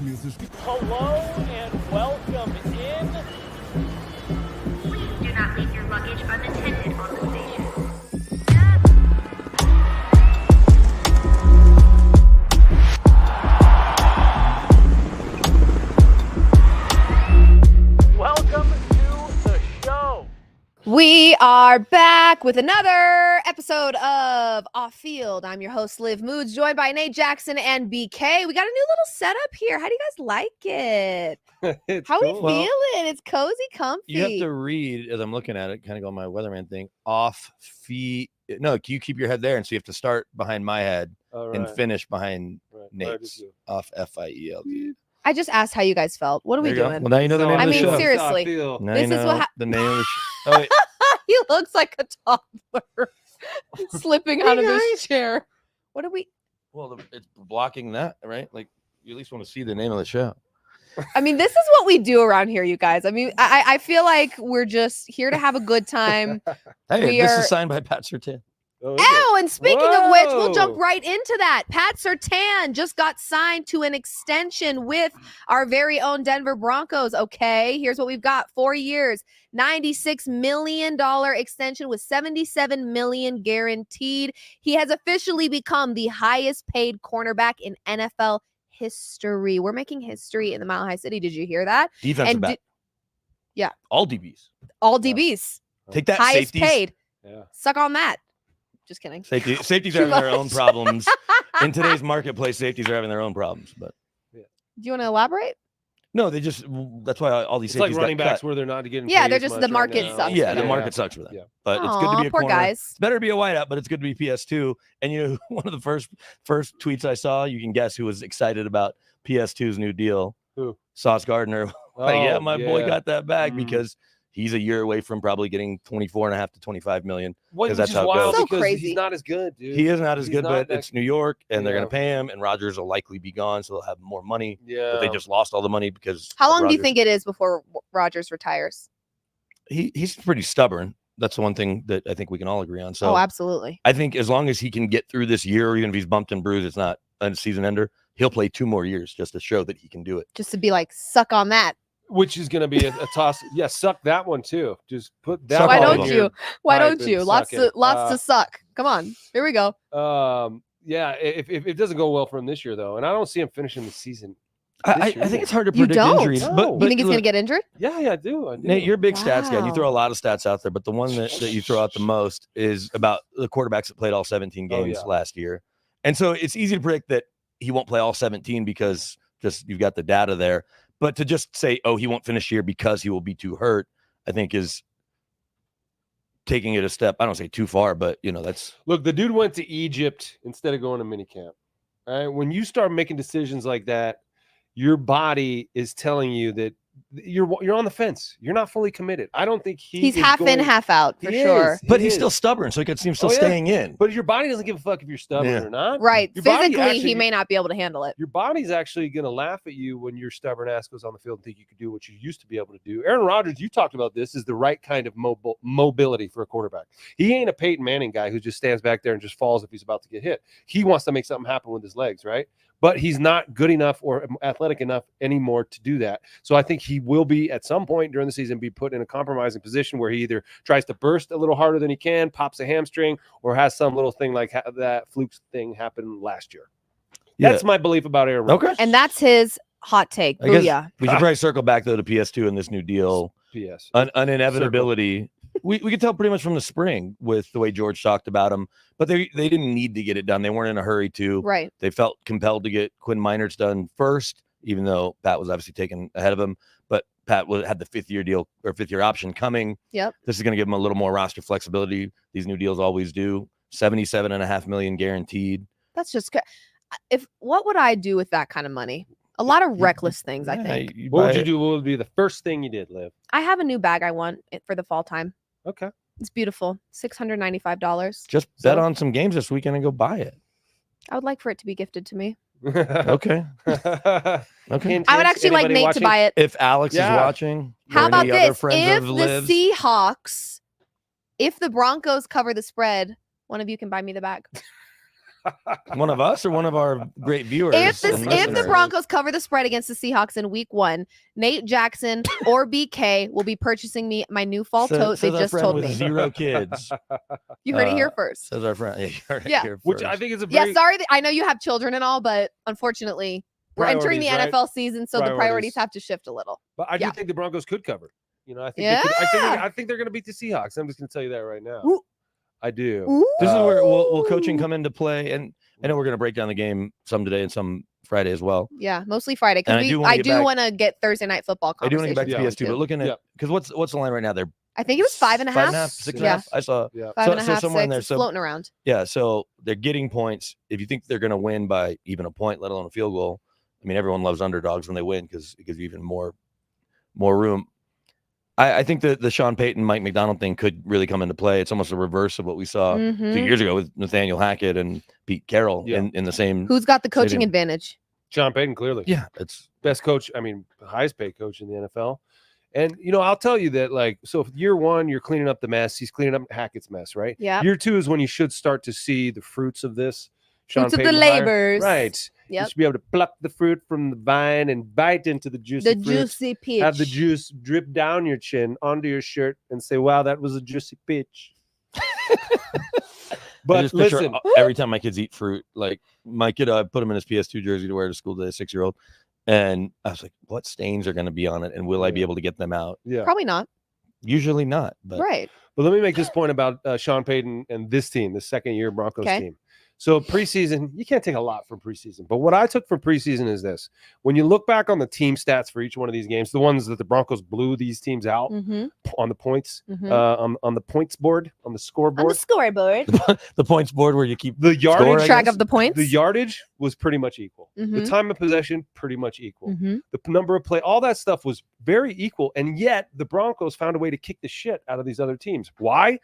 Hello and welcome in. Please do not leave your luggage unattended on the station. Welcome to the show. We are back with another episode of Off Field. I'm your host, Liv Moods, joined by Nate Jackson and BK. We got a new little setup here. How do you guys like it? How cool. we feeling? It's cozy, comfy. You have to read as I'm looking at it, kind of go my weatherman thing. Off feet. No, you keep your head there, and so you have to start behind my head and finish behind Nate's. Off FIELD. I just asked how you guys felt. What are we doing? Well, now you know the name I of the mean, show. seriously. Now This you is know what the name of the show. Oh, wait. He looks like a toddler slipping out of his chair. What are we? Well, it's blocking that, right? Like, you at least want to see the name of the show. I mean, this is what we do around here, you guys. I mean, I feel like we're just here to have a good time. Hey, this is signed by Pat Surtain. Oh, and speaking of which, we'll jump right into that. Pat Surtain just got signed to an extension with our very own Denver Broncos. Okay, here's what we've got: 4 years, $96 million extension with $77 million guaranteed. He has officially become the highest paid cornerback in NFL history. We're making history in the Mile High City. Did you hear that? Defensive back. Yeah. All DBs. All DBs. Take that, Highest safeties. paid. Yeah. Suck on that. Just kidding. Safeties Too are having their own much. problems. In today's marketplace, safeties are having their own problems. But Do you want to elaborate? no, that's why all these It's like safeties running got backs cut. where they're not getting Yeah, paid they're as just much the right market now. sucks Yeah, for the them. market sucks for that. Yeah. But it's good to be a poor corner. guys. It's better to be a wideout, but it's good to be PS2. And you know, one of the first tweets I saw, you can guess who was excited about PS2's new deal. Who? Sauce Gardner. Like, yeah, my boy got that bag Mhm. because he's a year away from probably getting 24.5 to 25 million. Which that's is how it wild goes. So because crazy. he's not as good, dude. He is not as He's good, not but that- it's New York and they're Yeah. going to pay him, and Rodgers will likely be gone, so they'll have more money. Yeah. But they just lost all the money because How of long do you Rodgers. think it is before Rodgers retires? He's pretty stubborn. That's the one thing that I think we can all agree on. So Oh, absolutely. I think as long as he can get through this year, or even if he's bumped and bruised, it's not a season ender. He'll play 2 more years just to show that he can do it. Just to be like, suck on that. Which is going to be a toss. Yeah, suck that one too. Just put that. Suck Why all one of don't them. in you? Why pipe don't you? and Lots suck it. to suck. Come on. Here we go. Yeah, if it doesn't go well for him this year though, and I don't see him finishing the season. I this year think it's hard to You predict don't? injuries. No. But, You but think he's going to look, get injured? Yeah, I do. Nate, you're a big stats guy. You Wow. throw a lot of stats out there, but the one that you throw out the most is about the quarterbacks that played all 17 Oh, games yeah. last year. And so it's easy to predict that he won't play all 17 because just you've got the data there. But to just say, oh, he won't finish here because he will be too hurt, I think is taking it a step. I don't say too far, but you know, that's Look, the dude went to Egypt instead of going to minicamp. All right. When you start making decisions like that, your body is telling you that you're on the fence. You're not fully committed. I don't think He's is half in, going- half out for He sure. is. but He he's is. still stubborn, so he could seem still Oh, yeah. staying in. But your body doesn't give a fuck if you're stubborn Yeah. or not. Right. Your body Physically, he actually- may not be able to handle it. Your body's actually going to laugh at you when your stubborn ass goes on the field and think you could do what you used to be able to do. Aaron Rodgers, you talked about this, is the right kind of mobility for a quarterback. He ain't a Peyton Manning guy who just stands back there and just falls if he's about to get hit. He wants to make something happen with his legs, right? But he's not good enough or athletic enough anymore to do that. So I think he will be at some point during the season be put in a compromising position where he either tries to burst a little harder than he can, pops a hamstring, or has some little thing like that fluke thing happen last year. Yeah. That's my belief about Aaron Rodgers. Okay. And that's his hot take. I guess Booyah. we should probably circle back though to PS2 and this new deal. P.S. An inevitability. We could tell pretty much from the spring with the way George talked about him, but they didn't need to get it done. They weren't in a hurry to. Right. They felt compelled to get Quinn Miners done first, even though Pat was obviously taken ahead of him. But Pat had the 5th-year deal or 5th-year option coming. Yep. This is going to give him a little more roster flexibility. These new deals always do. $77.5 million guaranteed. That's just what would I do with that kind of money? A lot of reckless things, I Yeah, think. you What buy would you it. do? What would be the first thing you did, Liv? I have a new bag I want for the fall time. Okay. It's beautiful. $695. Just bet So- on some games this weekend and go buy it. I would like for it to be gifted to me. Okay. Okay. I would actually like Nate to buy it. If Alex Yeah. is watching, How or about any other this? friends If of the Liv's, Seahawks, if the Broncos cover the spread, one of you can buy me the bag. One of us or one of our great viewers? If and the listeners? Broncos cover the spread against the Seahawks in Week 1, Nate Jackson or BK will be purchasing me my new fall tote. They Says our just friend told with me. 0 kids. You heard it here first. Says our friend. Yeah, you heard it Yeah. here Which first. I think is a Yeah, very sorry. I know you have children and all, but unfortunately, we're entering the Priorities, right? NFL season, so the Priorities. priorities have to shift a little. But I do Yeah. think the Broncos could cover. You know, I think they could, Yeah. I think they're going to beat the Seahawks. I'm just going to tell you that right now. Ooh. I do. Ooh. This is where will coaching come into play? And I know we're going to break down the game some today and some Friday as well. Yeah, mostly Friday And because I do wanna I get do back- want to get Thursday night football I do want to conversation. get back to PS2, going but looking at Yeah. because what's the line right now? They're I think it was 5.5. 5.5, 6.5. Yeah. I saw. Yeah. 5.5, somewhere in 6, there. it's So floating around. yeah, so they're getting points. If you think they're going to win by even a point, let alone a field goal, I mean, everyone loves underdogs when they win because it gives you even more room. I think that the Sean Payton, Mike McDonald thing could really come into play. It's almost a reverse of what we saw 2 Mhm. years ago with Nathaniel Hackett and Pete Carroll Yeah. in the same. Who's got the coaching Stadium. advantage? Sean Payton, clearly. Yeah, it's Best coach, I mean, highest paid coach in the NFL. And, you know, I'll tell you that, like, so if year 1, you're cleaning up the mess. He's cleaning up Hackett's mess, right? Yeah. Year 2 is when you should start to see the fruits of this. Fruits of the Payton hire. labors. Right. You Yep. should be able to pluck the fruit from the vine and bite into the juicy The fruit. juicy peach. Have the juice drip down your chin onto your shirt and say, wow, that was a juicy peach. I But just picture listen, every time my kids eat fruit, like my kid, I put him in his PS2 jersey to wear to school today, 6-year-old, and I was like, what stains are going to be on it, and will I be Yeah. able to get them out? yeah. Probably not. Usually not, but Right. But let me make this point about Sean Payton and this team, the second-year Broncos Okay. team. So preseason, you can't take a lot from preseason. But what I took from preseason is this. When you look back on the team stats for each one of these games, the ones that the Broncos blew these teams out Mm-hmm. on the points, Mm-hmm. on the points board, on the On the scoreboard, scoreboard. the points board where you keep the yardage, Score, I Track guess. of the points. the yardage was pretty much equal. The Mhm. time of possession, pretty much equal. Mm-hmm. The number of play, all that stuff was very equal. And yet the Broncos found a way to kick the shit out of these other teams. Why?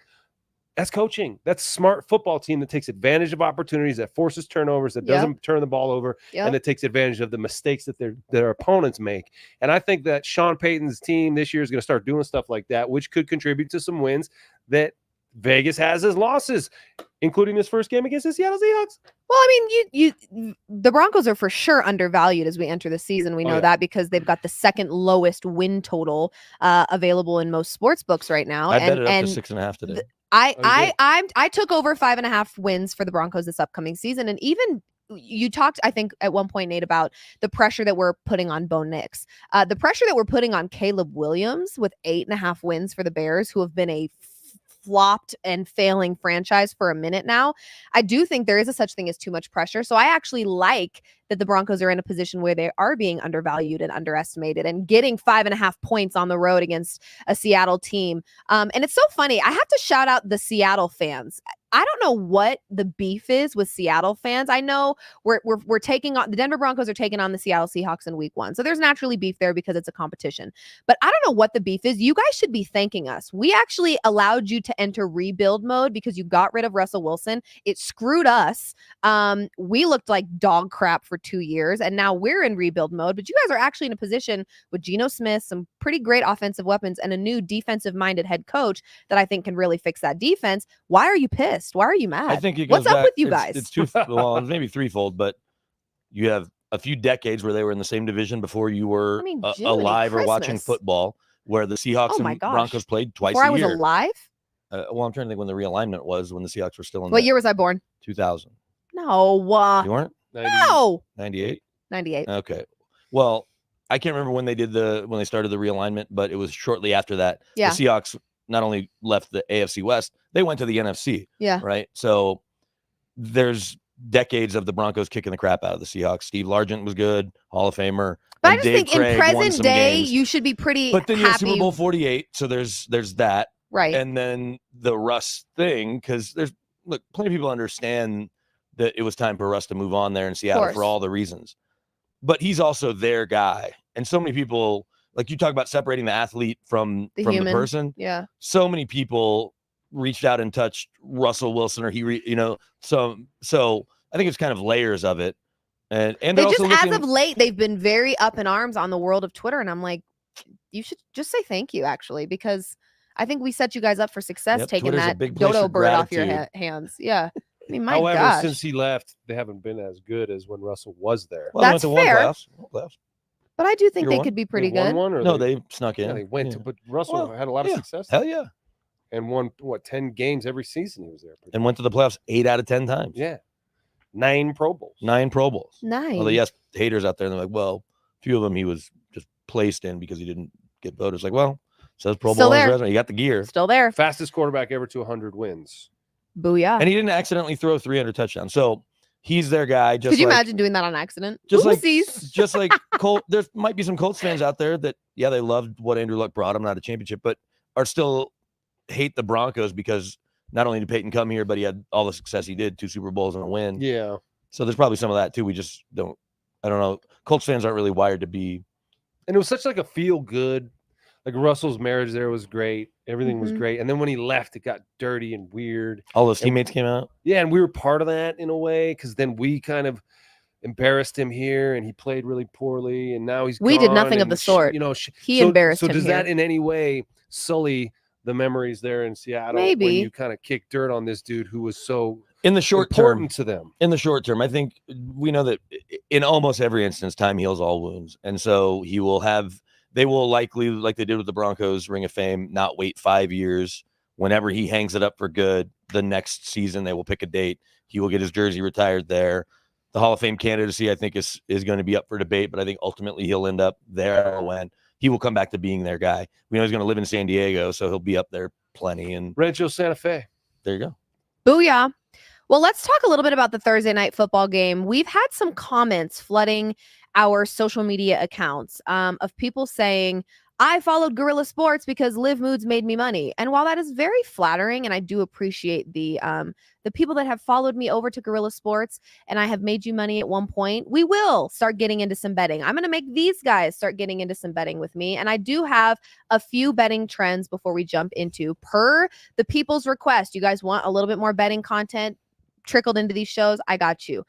That's coaching. That's smart football team that takes advantage of opportunities, that forces turnovers, that Yep. doesn't turn the ball over, Yep. and that takes advantage of the mistakes that their opponents make. And I think that Sean Payton's team this year is going to start doing stuff like that, which could contribute to some wins that Vegas has as losses, including this first game against the Seattle Seahawks. Well, I mean, the Broncos are for sure undervalued as we enter the season. We Oh, know yeah. that because they've got the second lowest win total available in most sports books right now. I bet and it up and to 6.5 today. I Oh, you did? I took over 5.5 wins for the Broncos this upcoming season, and even you talked, I think, at one point, Nate, about the pressure that we're putting on Bo Nix, the pressure that we're putting on Caleb Williams with 8.5 wins for the Bears, who have been a flopped and failing franchise for a minute now. I do think there is a such thing as too much pressure. So I actually like that the Broncos are in a position where they are being undervalued and underestimated and getting 5.5 points on the road against a Seattle team. And it's so funny. I have to shout out the Seattle fans. I don't know what the beef is with Seattle fans. I know we're taking on the Denver Broncos are taking on the Seattle Seahawks in week 1. So there's naturally beef there because it's a competition. But I don't know what the beef is. You guys should be thanking us. We actually allowed you to enter rebuild mode because you got rid of Russell Wilson. It screwed us. We looked like dog crap for 2 years, and now we're in rebuild mode. But you guys are actually in a position with Geno Smith, some pretty great offensive weapons, and a new defensive-minded head coach that I think can really fix that defense. Why are you pissed? Why are you mad? I think it What's goes up back- with you it's- guys? It's two, well, it's maybe threefold, but you have a few decades where they were in the same division before you were I mean, Jiminy alive or watching Christmas. football, where the Seahawks Oh my and gosh. Broncos played twice Before a I was year. alive? Well, I'm trying to think when the realignment was when the Seahawks were still in What that year was I born? 2000. No. You weren't? No. 98? 98. Okay. Well, I can't remember when they started the realignment, but it was shortly after that. Yeah. The Seahawks not only left the AFC West, they went to the NFC. Yeah. Right. So there's decades of the Broncos kicking the crap out of the Seahawks. Steve Largent was good, Hall of Famer. But I and just Dave think Craig in won present some day, games. you should be pretty But then you have happy. Super Bowl 48, so there's that, Right. and then the Russ thing, because plenty of people understand that it was time for Russ to move on there in Seattle course. for all the reasons. But he's also their guy, and so many people, like you talk about separating the athlete from The the human. person. Yeah. So many people reached out and touched Russell Wilson, or so I think it's kind of layers of it, and They they're just, also looking, as of late, they've been very up in arms on the world of Twitter. And I'm like, you should just say thank you, actually, because I think we set you guys up for success Yep, taking Twitter's a that big place dodo for bird off your gratitude. hands. Yeah. I mean, my However, gosh. since he left, they haven't been as good as when Russell was there. Well, they That's went to fair. one playoffs. But I do think Year they one? could be pretty They won good. one, or No, they snuck in. yeah, they went to, but Russell Well, had a lot of yeah. success Hell yeah. and won 10 games every season he was there. And went to the playoffs 8 out of 10 times. Yeah, 9 Pro Bowls. 9 Pro Bowls. Nice. Although, yes, haters out there, and they're like, well, a few of them he was just placed in because he didn't get voted. It's like, well, says Pro Still Bowl on his there. resume. You got the gear. Still there. Fastest quarterback ever to 100 wins. Booyah. And he didn't accidentally throw 300 touchdowns. So he's their guy. Just Could you like, imagine doing that on accident? Just Oopsies. just like Colt, there might be some Colts fans out there that, yeah, they loved what Andrew Luck brought him, not a championship, but are still hate the Broncos because not only did Peyton come here, but he had all the success he did, 2 Super Bowls and a win. Yeah. So there's probably some of that too. We just don't, I don't know. Colts fans aren't really wired to be. And it was such like a feel good. Like Russell's marriage there was great. Everything was Mhm. great. And then when he left, it got dirty and weird. All those And- teammates came out. Yeah, and we were part of that in a way because then we kind of embarrassed him here, and he played really poorly, and now he's We did gone, nothing of and the sort. He embarrassed So him does here. that in any way sully the memories there in Seattle Maybe. when you kind of kick dirt on this dude who was so In the short term, important to them? in the short term, I think we know that in almost every instance, time heals all wounds. And so they will likely, like they did with the Broncos Ring of Fame, not wait 5 years. Whenever he hangs it up for good, the next season, they will pick a date. He will get his jersey retired there. The Hall of Fame candidacy, I think, is going to be up for debate, but I think ultimately he'll end up there when he will come back to being their guy. We know he's going to live in San Diego, so he'll be up there plenty. And Rancho Santa Fe. there you go. Booyah. Well, let's talk a little bit about the Thursday night football game. We've had some comments flooding our social media accounts of people saying, I followed Guerrilla Sports because Live Moods made me money. And while that is very flattering, and I do appreciate the people that have followed me over to Guerrilla Sports and I have made you money at one point, we will start getting into some betting. I'm going to make these guys start getting into some betting with me. And I do have a few betting trends before we jump into per the people's request. You guys want a little bit more betting content trickled into these shows? I got you.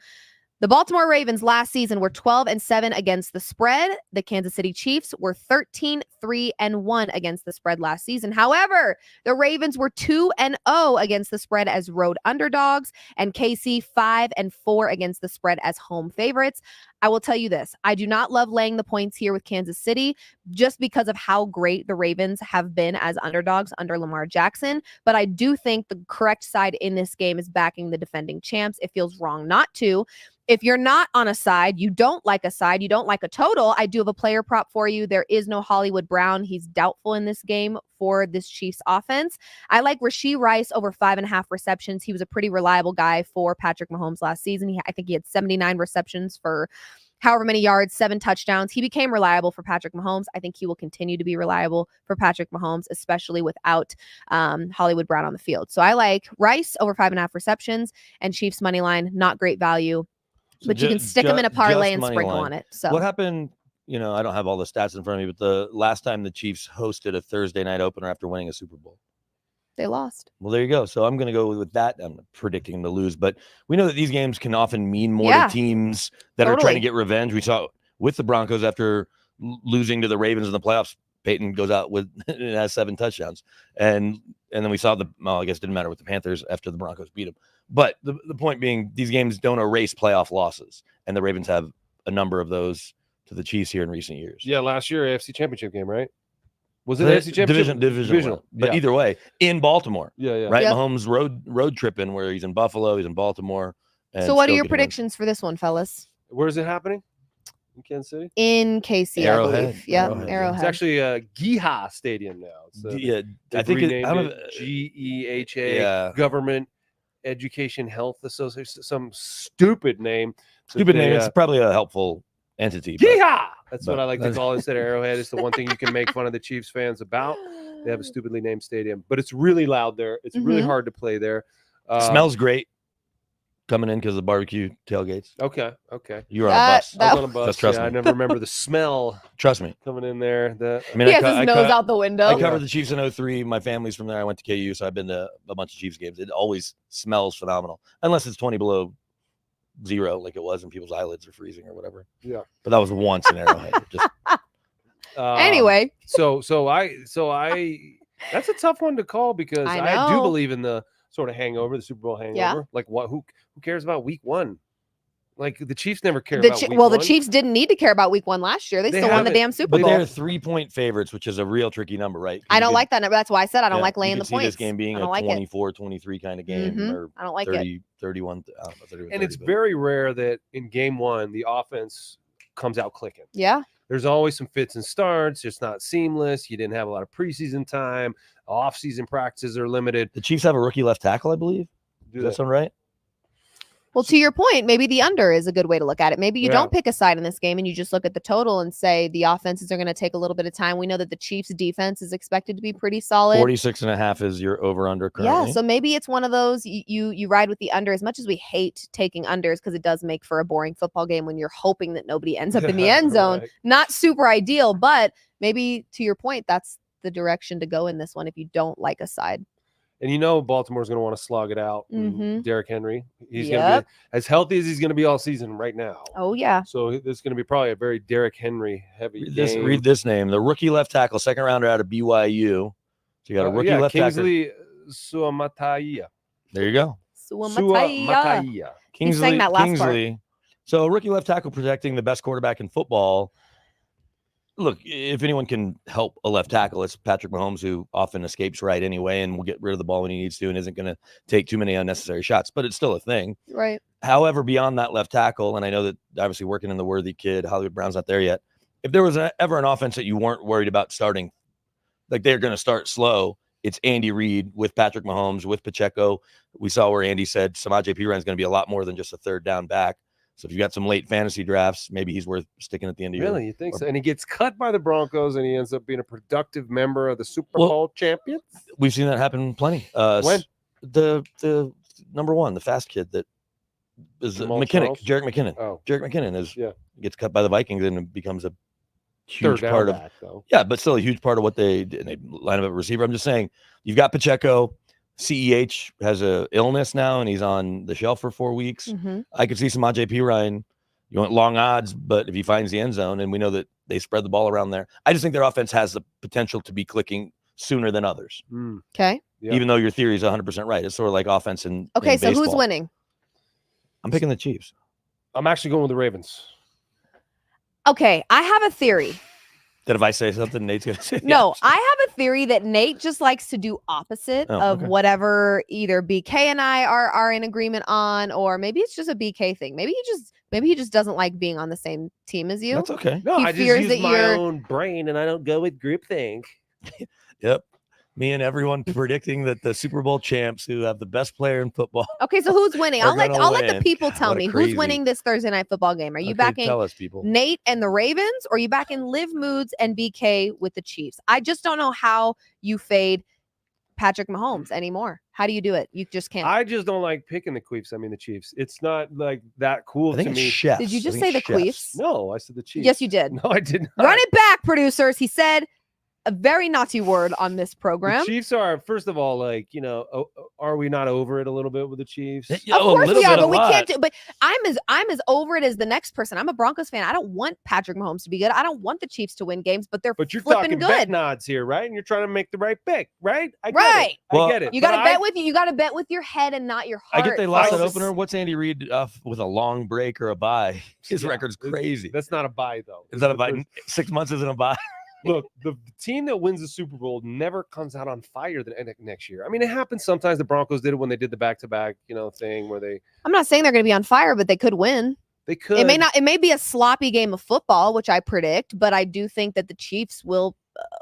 The Baltimore Ravens last season were 12-7 against the spread. The Kansas City Chiefs were 13-3-1 against the spread last season. However, the Ravens were 2-0 against the spread as road underdogs, and KC 5-4 against the spread as home favorites. I will tell you this. I do not love laying the points here with Kansas City just because of how great the Ravens have been as underdogs under Lamar Jackson. But I do think the correct side in this game is backing the defending champs. It feels wrong not to. If you're not on a side, you don't like a side, you don't like a total, I do have a player prop for you. There is no Hollywood Brown. He's doubtful in this game for this Chiefs offense. I like Rashee Rice over 5.5 receptions. He was a pretty reliable guy for Patrick Mahomes last season. I think he had 79 receptions for however many yards, 7 touchdowns. He became reliable for Patrick Mahomes. I think he will continue to be reliable for Patrick Mahomes, especially without Hollywood Brown on the field. So I like Rice over 5.5 receptions and Chiefs money line, not great value. But you can stick them in a parlay and sprinkle on it. So what happened? You know, I don't have all the stats in front of me, but the last time the Chiefs hosted a Thursday night opener after winning a Super Bowl, they lost. well, there you go. So I'm going to go with that. I'm predicting them to lose, but we know that these games can often mean more Yeah. to teams that are trying Totally. to get revenge. We saw with the Broncos after losing to the Ravens in the playoffs. Peyton goes out with and has 7 touchdowns, and then we saw I guess it didn't matter with the Panthers after the Broncos beat them. But the point being, these games don't erase playoff losses, and the Ravens have a number of those to the Chiefs here in recent years. Yeah, last year AFC Championship game, right? Was it the AFC Championship? Divisional. But yeah. either way, in Baltimore, Yeah. right? Yep. Mahomes road tripping where he's in Buffalo, he's in Baltimore. And So what are still your getting wins. predictions for this one, fellas? Where is it happening? In Kansas City? In KC, I Arrowhead. believe. Yep, Arrowhead. Arrowhead. It's actually a Geha Stadium now. So Yeah, they've I think renamed it GEHA, yeah. Government Education Health Association, some stupid name. But Stupid they, name. It's probably a helpful entity. but- Geha! That's but what I like to that's- call it instead of Arrowhead. It's the one thing you can make fun of the Chiefs fans about. They have a stupidly named stadium, but it's really loud there. It's really Mhm. hard to play there. Smells great coming in because of the barbecue tailgates. Okay. You were on That- a bus. that- I was on a bus. Just trust yeah, I me. never remember the smell Trust me. coming in there. I mean, He has I his nose out the I window. covered the Chiefs in 03. My family's from there. I went to KU, so I've been to a bunch of Chiefs games. It always smells phenomenal, unless it's 20 below zero, like it was, and people's eyelids are freezing or whatever. Yeah. But that was once in Arrowhead. Just Anyway, so I that's a tough one to call because I I do know. believe in the sort of hangover, the Super Bowl hangover. Like what? Who cares about week 1? Like the Chiefs never care about week 1. The Chiefs didn't need to care about week 1 last year. They still won the damn Super But Bowl. they're 3-point favorites, which is a real tricky number, right? I don't like that number. That's why I said I don't like laying you the could see points. this game being a 24-23 kind of game, or I don't like 31. And it's very rare that in game 1 the offense comes out clicking. Yeah. There's always some fits and starts. It's not seamless. You didn't have a lot of preseason time. Off-season practices are limited. The Chiefs have a rookie left tackle, I believe. Does that sound right? Well, to your point, maybe the under is a good way to look at it. Maybe you don't pick a side in this game and you just look at the total and say the offenses are going to take a little bit of time. We know that the Chiefs defense is expected to be pretty solid. 46.5 is your over-under currently. Yeah, so maybe it's one of those you ride with the under. As much as we hate taking unders because it does make for a boring football game when you're hoping that nobody ends up in the end zone. Right. Not super ideal, but maybe to your point, that's the direction to go in this one if you don't like a side. And you know Baltimore's going to want to slog it out. Mhm. Derrick Henry, he's going to be as healthy as he's going to be all season right now. Oh, yeah. So this is going to be probably a very Derrick Henry heavy game. Read this name. The rookie left tackle, second rounder out of BYU. So you got a rookie left Kingsley Suamataia. There you go. Suamataia. sang that last part. So a rookie left tackle protecting the best quarterback in football. Look, if anyone can help a left tackle, it's Patrick Mahomes, who often escapes right anyway and will get rid of the ball when he needs to and isn't going to take too many unnecessary shots, but it's still a thing. Right. However, beyond that left tackle, and I know that obviously working in the worthy kid, Hollywood Brown's not there yet. If there was ever an offense that you weren't worried about starting, like they're going to start slow, it's Andy Reid with Patrick Mahomes, with Pacheco. We saw where Andy said Samaje Perine is going to be a lot more than just a third down back. So if you got some late fantasy drafts, maybe he's worth sticking at the end of your. Really, you think so? And he gets cut by the Broncos, and he ends up being a productive member of the Super Bowl champions. We've seen that happen plenty. When the number one, the fast kid that is McKinnon, Jerick McKinnon. Oh, Jerick McKinnon gets cut by the Vikings and it becomes a huge third part down of back, though. Yeah, but still a huge part of what they did. They line up a receiver. I'm just saying, you've got Pacheco. CEH has a illness now, and he's on the shelf for 4 weeks. Mm-hmm. I could see some Samaje Perine. You want long odds, but if he finds the end zone, and we know that they spread the ball around there, I just think their offense has the potential to be clicking sooner than others. Okay. Yeah. Even though your theory is 100% right. It's sort of like offense in Okay, in so baseball. who's winning? I'm picking the Chiefs. I'm actually going with the Ravens. Okay, I have a theory. That if I say something, Nate's going to say No, I have a theory that Nate just likes to do opposite of whatever either BK and I are in agreement on, or maybe it's just a BK thing. Maybe he just doesn't like being on the same team as you. That's okay. No, He I just fears use that my you're- own brain, and I don't go with groupthink. Yep. Me and everyone predicting that the Super Bowl champs who have the best player in football. Okay, so who's winning? Are I'll let the win. people tell What a me crazy- who's winning this Thursday night football game. Are you Okay, backing Tell us, people. Nate and the Ravens, or are you backing Liv Moods and BK with the Chiefs? I just don't know how you fade Patrick Mahomes anymore. How do you do it? You just can't. I just don't like picking the Queefs. I mean, the Chiefs. It's not like that cool I think to it's me. chefs. Did you I just think say the it's chefs. Queefs? No, I said the Chiefs. Yes, you did. No, I did not. Run it back, producers. He said a very naughty word on this program. The Chiefs are, first of all, like, are we not over it a little bit with the Chiefs? Of course we are, but we can't do. But I'm as over it as the next person. I'm a Broncos fan. I don't want Patrick Mahomes to be good. I don't want the Chiefs to win games, but they're But you're flipping talking good. bet nods here, right? And you're trying to make the right pick, right? I get Right. it. I get it. You got to But bet with you. You got to bet with your head and not your I heart. get they lost that folks. opener. What's Andy Reid with a long break or a bye? His Yeah, record's crazy. That's not a buy, though. Is that a bye? 6 months isn't a bye. Look, the team that wins the Super Bowl never comes out on fire the next year. I mean, it happens sometimes. The Broncos did it when they did the back-to-back, thing where they I'm not saying they're going to be on fire, but they could win. could. It may not. It may be a sloppy game of football, which I predict, but I do think that the Chiefs will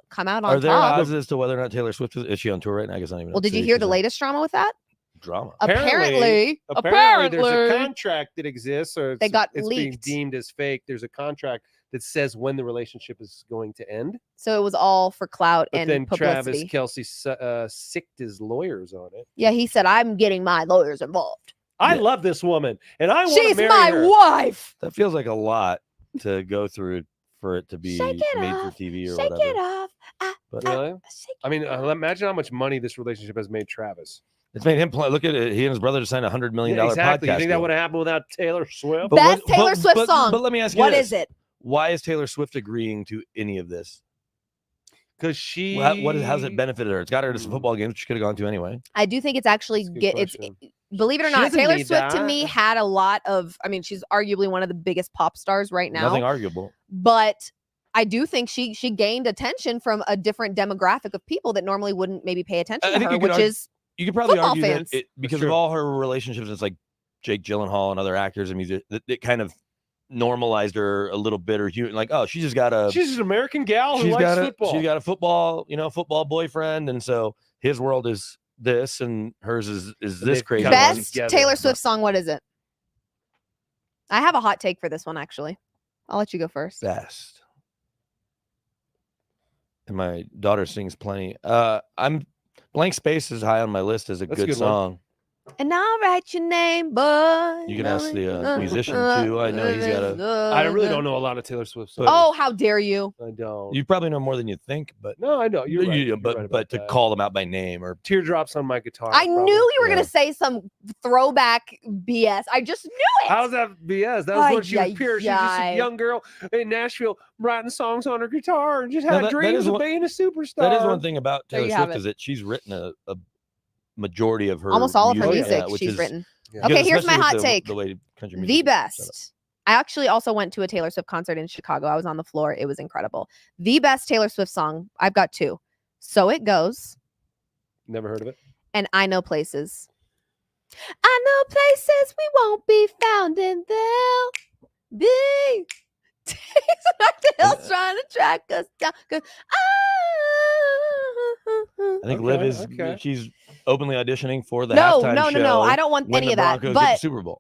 come out on Are there top. odds as to whether or not Taylor Swift is she on tour right now? I guess I don't even know. Well, did you hear the latest drama with that? drama? Apparently, there's a contract that exists, or They got it's being leaked. deemed as fake. There's a contract that says when the relationship is going to end. So it was all for clout But and then publicity. Travis Kelce sicked his lawyers on it. Yeah, he said, "I'm getting my lawyers involved. I Yeah. love this woman, and I want She's to marry my her. wife. That feels like a lot to go through for it to be Shake it made off. for TV or Shake whatever. it off. But Really? Shake I mean, it off." imagine how much money this relationship has made Travis. it's made him play. Look at it. He and his brother just signed $100 million exactly. podcast. You think that deal. would have happened without Taylor Swift? But Best what- Taylor but- Swift but- song. But let me ask you What this. is it? Why is Taylor Swift agreeing to any of this? Because she. How's it benefited her? It's got her to some football games, which she could have gone to anyway. I do think it's actually That's a good it's question. believe it or She not, doesn't Taylor need Swift to that. me had a lot of. I mean, she's arguably one of the biggest pop stars right now. Nothing arguable. But I do think she gained attention from a different demographic of people that normally wouldn't maybe pay attention I to think her, you could which argue- is You could probably football argue fans. that because true. of all her relationships, it's like Jake Gyllenhaal and other actors and music, that it kind of normalized her a little bit, or like, oh, she just got a She's an American gal who she's likes got football. she's got a football boyfriend, and so his world is this, and hers is this they've crazy. come on best together. Taylor Swift song. What is it? I have a hot take for this one, actually. I'll let you go first. Best. And my daughter sings plenty. I'm Blank Space is high on my list as a That's a good good one. song. And I'll write your name, boy. You can ask the musician, too. I know he's got I really don't know a lot of Taylor Swift songs. Oh, how dare you! I don't. You probably know more than you think, but No, I know. You're right. You're but right but about to that. call them out by name or Teardrops on my guitar. I probably. knew you were yeah. gonna say some throwback BS. I just knew it. How's that BS? That was when she was pure. She was just Ay, a young girl in Nashville writing songs on her guitar and just No, had that dreams is of one- being a superstar. that is one thing about There Taylor you have Swift it. is that she's written a majority of her Almost all of her music, music which she's is- written. Yeah. Okay, because here's my especially with hot take. The way country music The is set up. best. I actually also went to a Taylor Swift concert in Chicago. I was on the floor. It was incredible. The best Taylor Swift song, I've got two. So It Goes Never heard of it. and I Know Places. I know places we won't be found and they'll be takes like the hills trying to track us down. 'Cause I think Liv Okay, is okay. she's openly auditioning for the no, halftime no, show. no, no. I don't want when any the of that. Broncos get the But Super Bowl.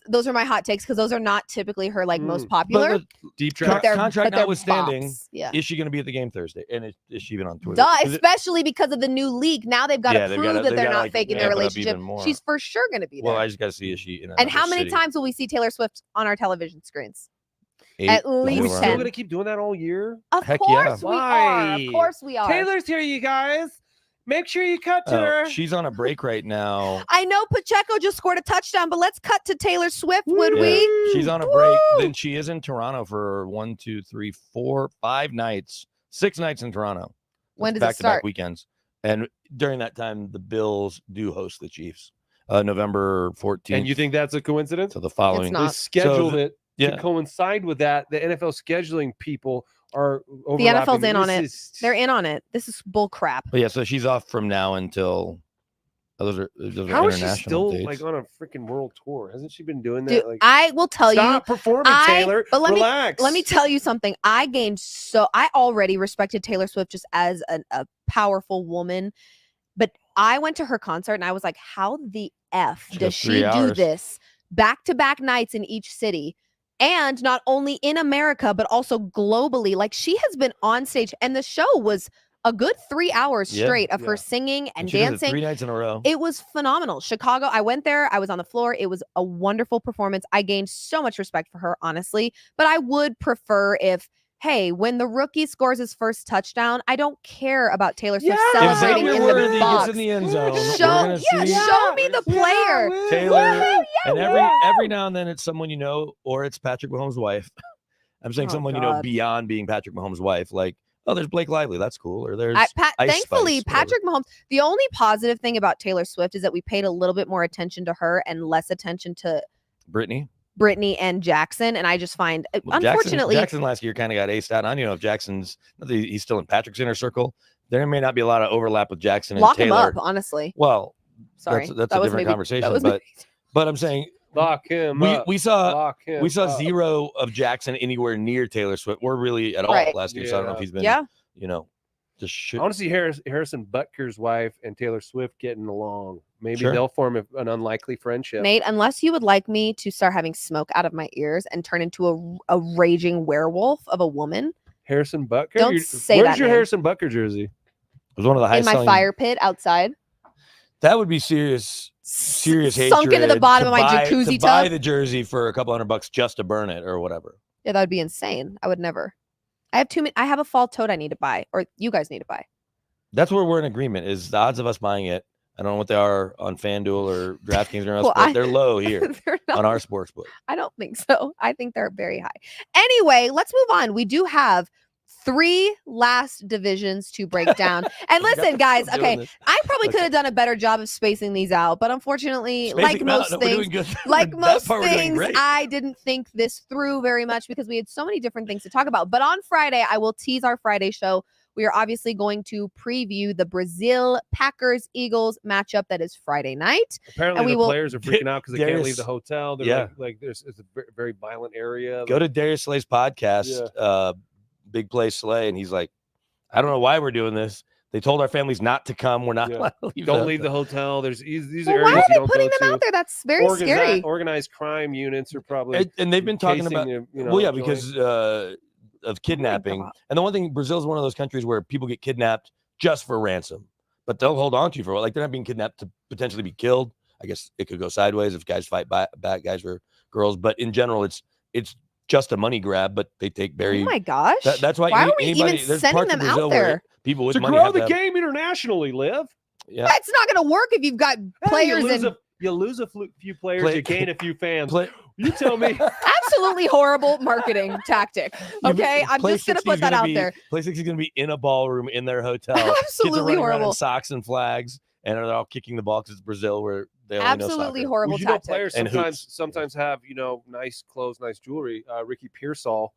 those are my hot takes because those are not typically her like most Mm. popular. But Deep Con- track. they're- contract but they're notwithstanding, bops. Yeah. is she going to be at the game Thursday? And is she even on Twitter? Duh, 'Cause it- especially because of the new leak. Now they've got Yeah, to they've prove gotta- that they've they're gotta, not like, faking their amp it up relationship. even more. She's for sure going to be there. well, I just got to see is she in and how another many city. times will we see Taylor Swift on our television screens? 8, at somewhere least Are we around still 10. gonna keep doing that all year? Of Heck course yeah. we are. Of Why? course we are. Taylor's here, you guys. Make sure you cut to her. She's on a break right now. I know Pacheco just scored a touchdown, but let's cut to Taylor Swift, would Yeah, we? she's on a break. Woo! Then she is in Toronto for 1, 2, 3, 4, 5 nights, 6 nights in Toronto. When does it Back-to-back start? weekends. And during that time, the Bills do host the Chiefs. November 14th. And you think that's a coincidence? so the following? not. They scheduled So it yeah. to coincide with that. The NFL scheduling people are The overlapping. NFL's in on This it. is- They're in on it. This is bull crap. But yeah, so she's off from now until those are How is she international still dates. like on a freaking world tour? Hasn't she been doing Dude, that? Like, I will tell you. stop performing, Taylor. but let Relax. me tell you something. I already respected Taylor Swift just as a powerful woman, but I went to her concert and I was like, how the F She does has she 3 do hours. this back-to-back nights in each city? And not only in America, but also globally. Like she has been on stage and the show was a good 3 hours Yeah, straight of yeah. her singing and she does it dancing. 3 nights in a row. It was phenomenal. Chicago, I went there. I was on the floor. It was a wonderful performance. I gained so much respect for her, honestly. But I would prefer if, hey, when the rookie scores his first touchdown, I don't care about Taylor Swift Yeah, if celebrating Xavier in Worthy the gets box. in the end zone, we're Show, gonna yeah, see show me the player. Taylor, Woohoo, and yeah. every now and then it's someone you know, or it's Patrick Mahomes' wife. I'm saying Oh, someone you know God. beyond being Patrick Mahomes' wife. Like, oh, there's Blake Lively, that's cool. Or there's Ice Spice, Thankfully, whatever. Patrick Mahomes, the only positive thing about Taylor Swift is that we paid a little bit more attention to her and less attention to Brittany. Brittany and Jackson. And I just find, Well, unfortunately, Jackson last year kind of got aced out. And I don't even know if Jackson's not that he's still in Patrick's inner circle. There may not be a lot of overlap with Jackson and lock him Taylor. up, honestly. Well, Sorry. that's That a was different maybe- conversation. that was But I'm saying Lock him we up. we saw Lock him we saw up. 0 of Jackson anywhere near Taylor Swift or really at all Right. last year. So I don't know if Yeah. he's been Yeah. you know just I want to see Harrison Butker's wife and Taylor Swift getting along. Maybe Sure. they'll form an unlikely friendship. Nate, unless you would like me to start having smoke out of my ears and turn into a raging werewolf of a woman Harrison Butker? Don't say Where's that your name. Harrison Butker jersey? it was one of the in highest my selling. fire pit outside, That would be serious hatred. sunk into the bottom to of my buy- jacuzzi to buy tub. the jersey for a couple $100 just to burn it or whatever. Yeah, that would be insane. I would never. I have a fall tote I need to buy, or you guys need to buy. That's where we're in agreement. Is the odds of us buying it? I don't know what they are on FanDuel or DraftKings or else, Well, but they're low here They're not- on our sports book. I don't think so. I think they're very high. Anyway, let's move on. We do have 3 last divisions to break down. And listen, guys, okay, I probably could have done a better job of spacing these out, but unfortunately, like most things, I didn't think this through very much because we had so many different things to talk about. But on Friday, I will tease our Friday show. We are obviously going to preview the Brazil Packers-Eagles matchup that is Friday night. Apparently, the players are freaking out because they can't leave the hotel. They're like it's a very violent area. Go to Darius Slay's podcast, Big Play Slay, and he's like, I don't know why we're doing this. They told our families not to come. We're not allowed to leave. Don't leave the hotel. There's these areas. Why are they putting them out there? That's very scary. Organized crime units are probably and they've been talking about because of kidnapping. And the one thing, Brazil is one of those countries where people get kidnapped just for ransom, but they'll hold on to you for like they're not being kidnapped to potentially be killed. I guess it could go sideways if guys fight back, guys or girls, but in general, it's just a money grab. But they take very. Oh my gosh! That's why. Why are we even sending them out there? People with to money grow the game internationally. Live. Yeah, that's not going to work if you've got players you lose a few players, you gain a few fans. You tell me. Absolutely horrible marketing tactic. Okay, I'm just going to put that out there. Play 60 is going to be in a ballroom in their hotel. Absolutely horrible. In socks and flags, and they're all kicking the ball because it's Brazil, where they only absolutely know horrible tactic. Players sometimes have nice clothes, nice jewelry. Ricky Pearsall.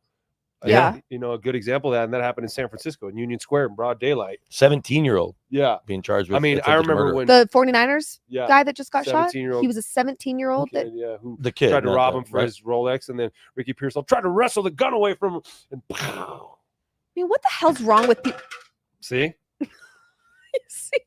Yeah. A good example of that, and that happened in San Francisco in Union Square in broad daylight. 17-year-old. Yeah. Being charged with. I remember when the 49ers guy that just got shot. He was a 17-year-old who the kid tried to rob him for his Rolex, and then Ricky Pearsall tried to wrestle the gun away from him, and pow. I mean, what the hell's wrong with people? See? See?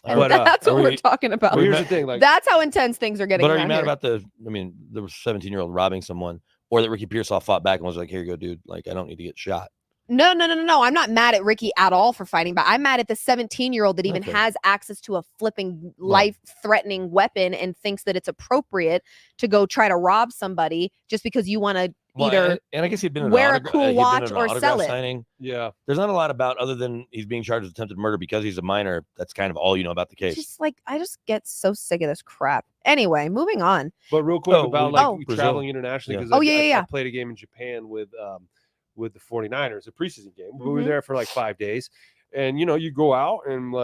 That's what we're talking about. Here's the thing, that's how intense things are getting. But are you mad about the 17-year-old robbing someone, or that Ricky Pearsall fought back and was like, "Here you go, dude. Like, I don't need to get shot." No. I'm not mad at Ricky at all for fighting back. I'm mad at the 17-year-old that even has access to a flipping life-threatening weapon and thinks that it's appropriate to go try to rob somebody just because you want to either and I guess he'd been wear a cool watch or sell it. Signing. Yeah, there's not a lot about other than he's being charged with attempted murder because he's a minor. That's kind of all you know about the case. Just I just get so sick of this crap. Anyway, moving on. But real quick about traveling internationally because I played a game in Japan with the 49ers, a preseason game. We were there for like 5 days. And, you go out and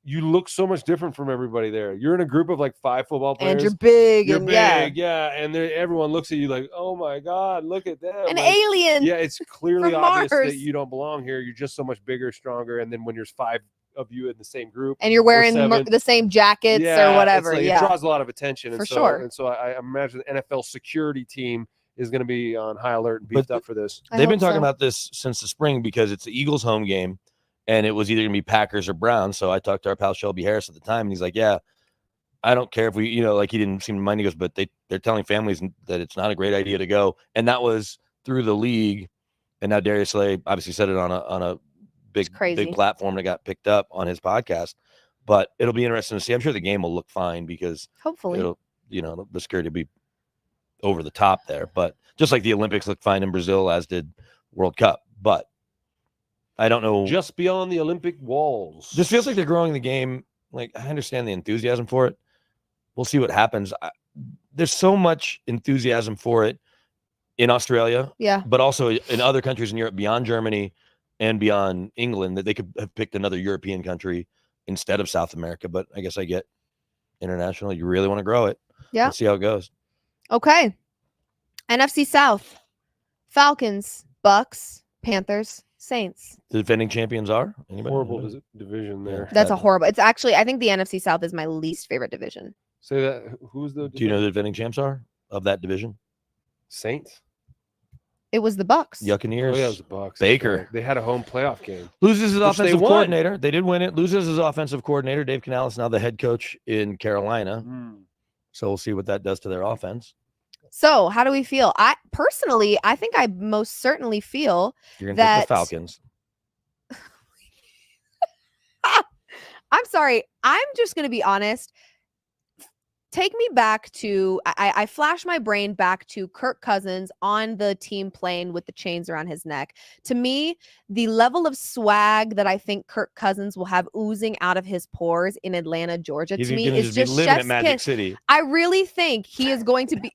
you look so much different from everybody there. You're in a group of like 5 football players. And you're big. And everyone looks at you like, oh my God, look at that. An alien. Yeah, it's clearly obvious that you don't belong here. You're just so much bigger, stronger. And then when there's 5 of you in the same group. And you're wearing the same jackets or whatever. It draws a lot of attention. For sure. And so I imagine the NFL security team is going to be on high alert and beefed up for this. They've been talking about this since the spring because it's the Eagles home game. And it was either going to be Packers or Browns. So I talked to our pal Shelby Harris at the time, and he's like, yeah, I don't care if we, he didn't seem to mind. He goes, but they're telling families that it's not a great idea to go. And that was through the league. And now Darius Slay obviously said it on a big platform that got picked up on his podcast. But it'll be interesting to see. I'm sure the game will look fine because hopefully the security will be over the top there. But just like the Olympics looked fine in Brazil, as did World Cup. But I don't know. Just beyond the Olympic walls. Just feels like they're growing the game. Like, I understand the enthusiasm for it. We'll see what happens. There's so much enthusiasm for it in Australia. Yeah. But also in other countries in Europe beyond Germany and beyond England that they could have picked another European country instead of South America. But I guess I get international. You really want to grow it. Yeah. Let's see how it goes. Okay. NFC South. Falcons, Bucks, Panthers, Saints. The defending champions are? Anybody? Horrible division there. That's a horrible. It's actually, I think the NFC South is my least favorite division. Say that. Who's the? Do you know who the defending champs are of that division? Saints. It was the Bucks. Yuccaneers. Oh yeah, it was the Bucks. Baker. They had a home playoff game. Loses his offensive coordinator. They did win it. Loses his offensive coordinator. Dave Canales now the head coach in Carolina. So we'll see what that does to their offense. So how do we feel? I think I most certainly feel you're gonna take the Falcons. I'm sorry. I'm just going to be honest. Take me back to, I flash my brain back to Kirk Cousins on the team plane with the chains around his neck. To me, the level of swag that I think Kirk Cousins will have oozing out of his pores in Atlanta, Georgia, to me is just living chef's at Magic kiss. City. I really think he is going to be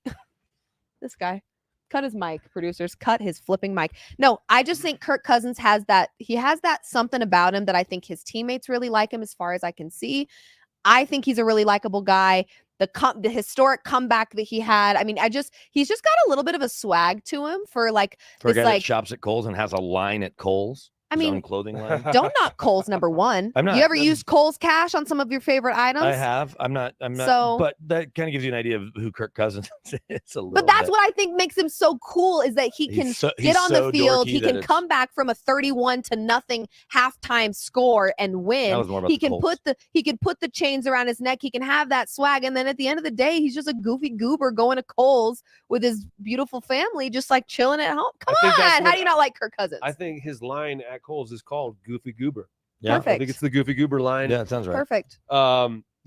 this guy. Cut his mic, producers. Cut his flipping mic. No, I just think Kirk Cousins has that. He has that something about him that I think his teammates really like him. As far as I can see, I think he's a really likable guy. The historic comeback that he had. I mean, he's just got a little bit of a swag to him for like For a this guy that like. shops at Kohl's and has a line at Kohl's. I his mean, own clothing line. Don't knock Kohl's number one. I'm not. You ever used Kohl's Cash on some of your favorite items? I have. I'm not. So- But that kind of gives you an idea of who Kirk Cousins is. A little But that's bit. what I think makes him so cool is that he can He's so get on the field. dorky He that can it's- come back from a 31-0 halftime score and win. That was more about He the can Colts. put the chains around his neck. He can have that swag. And then at the end of the day, he's just a goofy goober going to Kohl's with his beautiful family, just like chilling at home. Come I think that's on. How what- do you not like Kirk Cousins? I think his line at Kohl's is called Goofy Goober. Yeah. I Perfect. think it's the Goofy Goober line. Yeah, that sounds right. Perfect.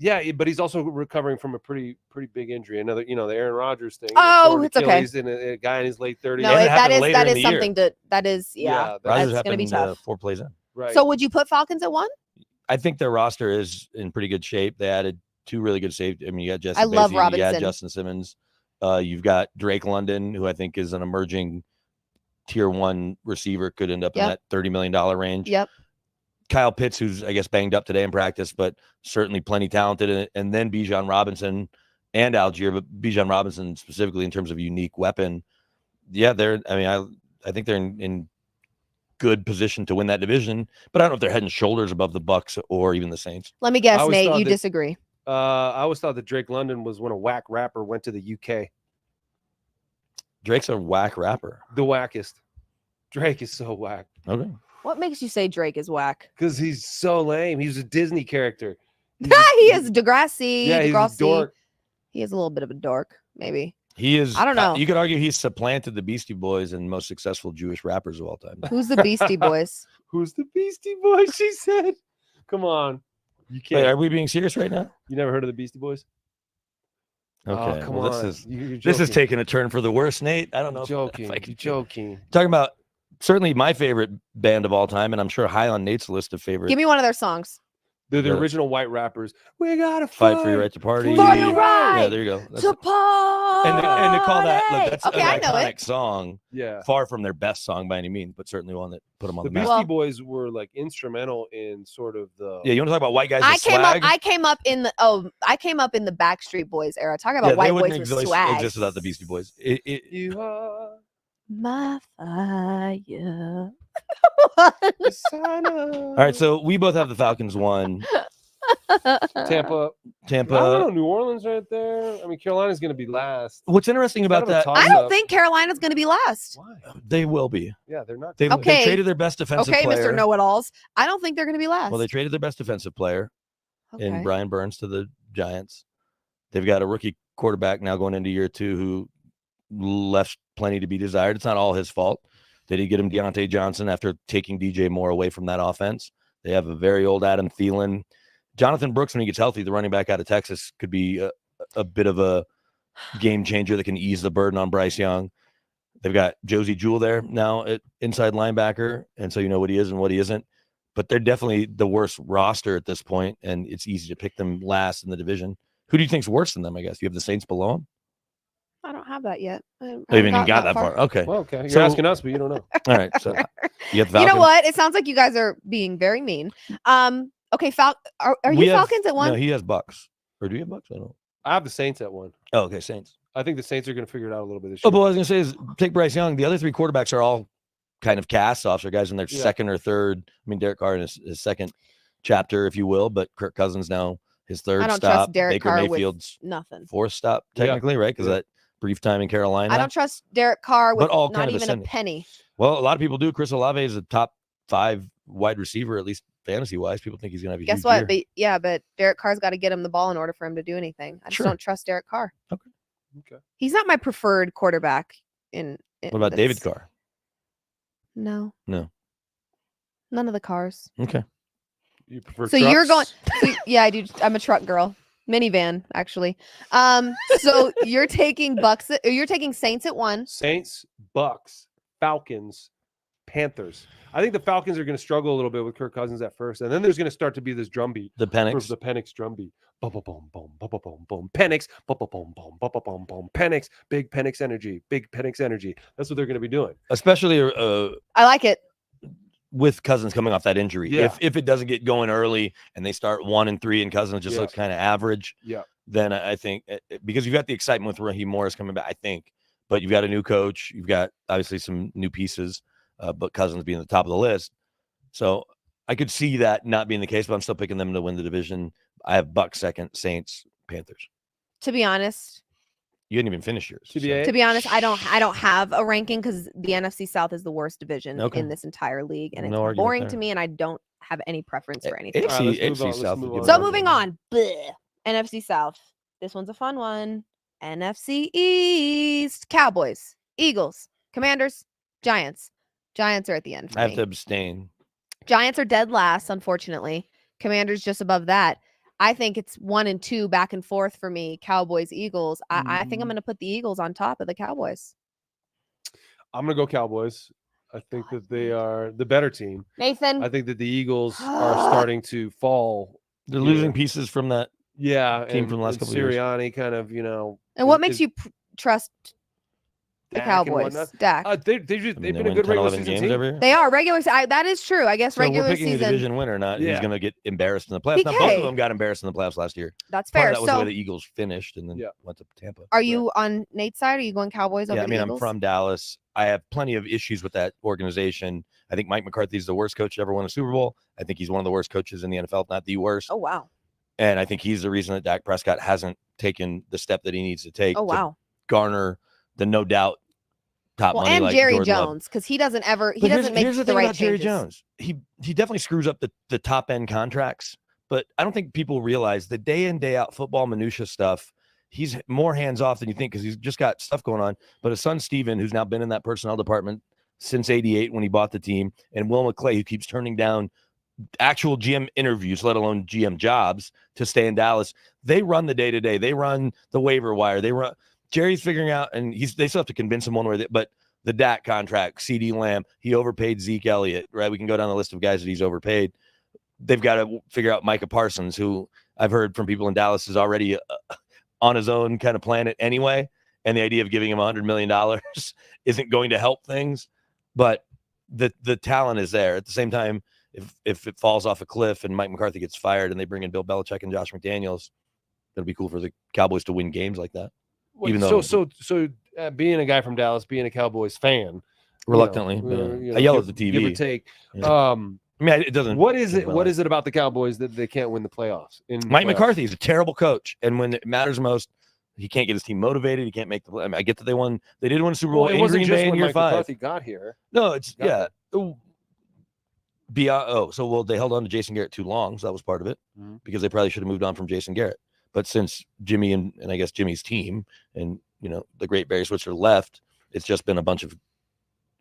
Yeah, but he's also recovering from a pretty big injury. Another, the Aaron Rodgers thing. Oh, Torn it's okay. Achilles in a guy in his late 30s. No, And it that happened is later in the year. something that is Yeah, Rodgers that's gonna be happened, tough. 4 plays in. right. So would you put Falcons at 1? I think their roster is in pretty good shape. They added 2 really good safety. I mean, you got Jesse I love Basie, you got Robinson. Justin Simmons. You've got Drake London, who I think is an emerging tier 1 receiver, could end up in Yep. that $30 million range. Yep. Kyle Pitts, who's I guess banged up today in practice, but certainly plenty talented. And then Bijan Robinson and Algier, but Bijan Robinson specifically in terms of unique weapon. Yeah, I think they're in good position to win that division, but I don't know if they're head and shoulders above the Bucks or even the Saints. Let me I guess, always Nate, thought you that- disagree. I always thought that Drake London was when a whack rapper went to the UK. Drake's a whack rapper. The wackest. Drake is so whack Okay. What makes you say Drake is whack? because he's so lame. He's a Disney character. He is Degrassi. Yeah, he's a Degrassi. dork. He is a little bit of a dork, maybe. He is. I don't know. You could argue he's supplanted the Beastie Boys and most successful Jewish rappers of all time. Who's the Beastie Boys? Who's the Beastie Boys? She said. Come on, you Wait, can't. are we being serious right now? You never heard of the Beastie Boys? Okay. Oh, come well, on. this is You're this is joking. taking a turn for the worse, Nate. I don't know. You're if joking. I You're can joking. talking about certainly my favorite band of all time, and I'm sure high on Nate's list of favorite. Give me one of their songs. They're the Yeah. original white rappers. We gotta Fight for your right to party. for your right Yeah, there you go. That's To it. party. And to call that, look, that's okay, an I know iconic it. song. Yeah. Far from their best song by any means, but certainly one that put them on The the map. Beastie Well- Boys were like instrumental in sort of the. Yeah, you want to talk about white guys? I with came swag? up in the Backstreet Boys era. Talking Yeah, about they white wouldn't boys with exist, swag. exist without the Beastie Boys. You are My fire. the sign of All right, so we both have the Falcons 1. Tampa. I don't know. Tampa. New Orleans right there. I mean, Carolina's going to be last. What's interesting about Kind of a that? toss- I don't up. think Carolina's going to be last. Why? They will be. Yeah, they're not. They Okay. traded their best defensive Okay, player. Mr. Know-it-alls. I don't think they're going to be last. Well, they traded their best defensive player in Okay. Brian Burns to the Giants. They've got a rookie quarterback now going into year 2 who left plenty to be desired. It's not all his fault. They did get him Deontay Johnson after taking DJ Moore away from that offense. They have a very old Adam Thielen. Jonathan Brooks, when he gets healthy, the running back out of Texas, could be a bit of a game changer that can ease the burden on Bryce Young. They've got Josie Jewell there now at inside linebacker, and so you know what he is and what he isn't. But they're definitely the worst roster at this point, and it's easy to pick them last in the division. Who do you think's worse than them? I guess you have the Saints below them. I don't have that yet. I haven't They haven't even got gotten that far. Okay, Well, okay. You're So- asking us, but you don't know. all right. So you have the You know Falcons. what? It sounds like you guys are being very mean. Okay, are We you have- Falcons at 1? No, he has Bucks. Or do you have Bucks? I don't know. I have the Saints at 1. Oh, okay, Saints. I think the Saints are going to figure it out a little bit this Oh, year. but what I was gonna say is take Bryce Young. The other 3 quarterbacks are all kind of cast-offs. They're guys in their Yeah. second or third. I mean, Derek Carr in his second chapter, if you will, but Kirk Cousins now his third don't stop. trust Derek Baker Carr with Mayfield's Nothing. 4th stop, Yeah. technically, right? Because Yeah. that brief time in Carolina. I don't trust Derek Carr with But all not kind of even ascending. a penny. Well, a lot of people do. Chris Olave is a top 5 wide receiver, at least fantasy-wise. People think he's gonna have a Guess huge what? year. But Derek Carr's got to get him the ball in order for him to do anything. I just Sure. don't trust Derek Carr. Okay. He's not my preferred quarterback. What about David Carr? No. No. None of the cars. Okay. You prefer So you're going. trucks? Yeah, I do. I'm a truck girl. Minivan, actually. So you're taking Bucks. You're taking Saints at 1. Saints, Bucks, Falcons, Panthers. I think the Falcons are going to struggle a little bit with Kirk Cousins at first, and then there's going to start to be this drumbeat. The Penix. The Penix drumbeat. Boom, boom, boom, boom, boom, boom, boom. Penix. Boom, boom, boom, boom, boom, boom, boom. Penix. Big Penix energy. Big Penix energy. That's what they're going to be doing. Especially I like it. with Cousins coming off that injury. Yeah. If it doesn't get going early and they start 1-3 and Cousins just looks kind of average, then I think because you've got the excitement with Raheem Morris coming back, I think, but you've got a new coach, you've got obviously some new pieces, but Cousins being the top of the list. So I could see that not being the case, but I'm still picking them to win the division. I have Bucks second, Saints, Panthers. To be honest, you didn't even finish yours. to be honest, I don't have a ranking because the NFC South is the worst division in this entire league, and No it's boring argument to there. me, and I don't have any preference for anything. AFC South. would give So me moving on, Bleh. NFC South. This one's a fun one. NFC East. Cowboys, Eagles, Commanders, Giants. Giants are at the end for I have me. to abstain. Giants are dead last, unfortunately. Commanders just above that. I think it's 1 and 2 back and forth for me. Cowboys, Eagles. I think I'm going to put the Eagles on top of the Cowboys. I'm going to go Cowboys. I think that they are the better team. Nathan. I think that the Eagles are starting to fall. They're losing pieces from that team from the last couple of years. Sirianni kind of, And what makes you trust the Dak and Cowboys? whatnot. Dak. They've been a good 10, regular 11 season games team. every year. They are regular. That is true. I guess So regular we're picking a season. division winner, not who's Yeah. going to get embarrassed in the playoffs. Now, both PK. of them got embarrassed in the playoffs last year. That's Part fair. of that was the So way the Eagles finished and then went to Tampa. are you on Nate's side? Or are you going Cowboys over Yeah, I the mean, Eagles? I'm from Dallas. I have plenty of issues with that organization. I think Mike McCarthy is the worst coach to ever win a Super Bowl. I think he's one of the worst coaches in the NFL, if not the worst. Oh, wow. And I think he's the reason that Dak Prescott hasn't taken the step that he needs to take Oh, wow. to garner the no doubt top Well, money and like Jerry Jordan Love. Jones, because he doesn't But doesn't make here's the the thing right about Jerry changes. Jones. He definitely screws up the top end contracts, but I don't think people realize the day in day out football minutia stuff. He's more hands off than you think because he's just got stuff going on. But his son Steven, who's now been in that personnel department since '88 when he bought the team, and Will McClay, who keeps turning down actual GM interviews, let alone GM jobs, to stay in Dallas. They run the day to day. They run the waiver wire. They run. Jerry's figuring out, and they still have to convince him one way. But the Dak contract, CD Lamb, he overpaid Zeke Elliott. Right, we can go down the list of guys that he's overpaid. They've got to figure out Micah Parsons, who I've heard from people in Dallas is already on his own kind of planet anyway. And the idea of giving him $100 million isn't going to help things. But the talent is there. At the same time, if it falls off a cliff and Mike McCarthy gets fired and they bring in Bill Belichick and Josh McDaniels, it'll be cool for the Cowboys to win games like that. Even though being a guy from Dallas, being a Cowboys fan, reluctantly, I yell at the TV. Give or take. Yeah. I mean, it doesn't. What is it? What is it about the Cowboys that they can't win the playoffs? Mike McCarthy is a terrible coach, and when it matters most, he can't get his team motivated. He can't make the. I mean, I get that they won. They did win a Super Bowl in Green Bay in year 5. McCarthy got here. No, it's so they held on to Jason Garrett too long, so that was part of it because they probably should have moved on from Jason Garrett. But since Jimmy and I guess Jimmy's team and the great Barry Switzer left, it's just been a bunch of.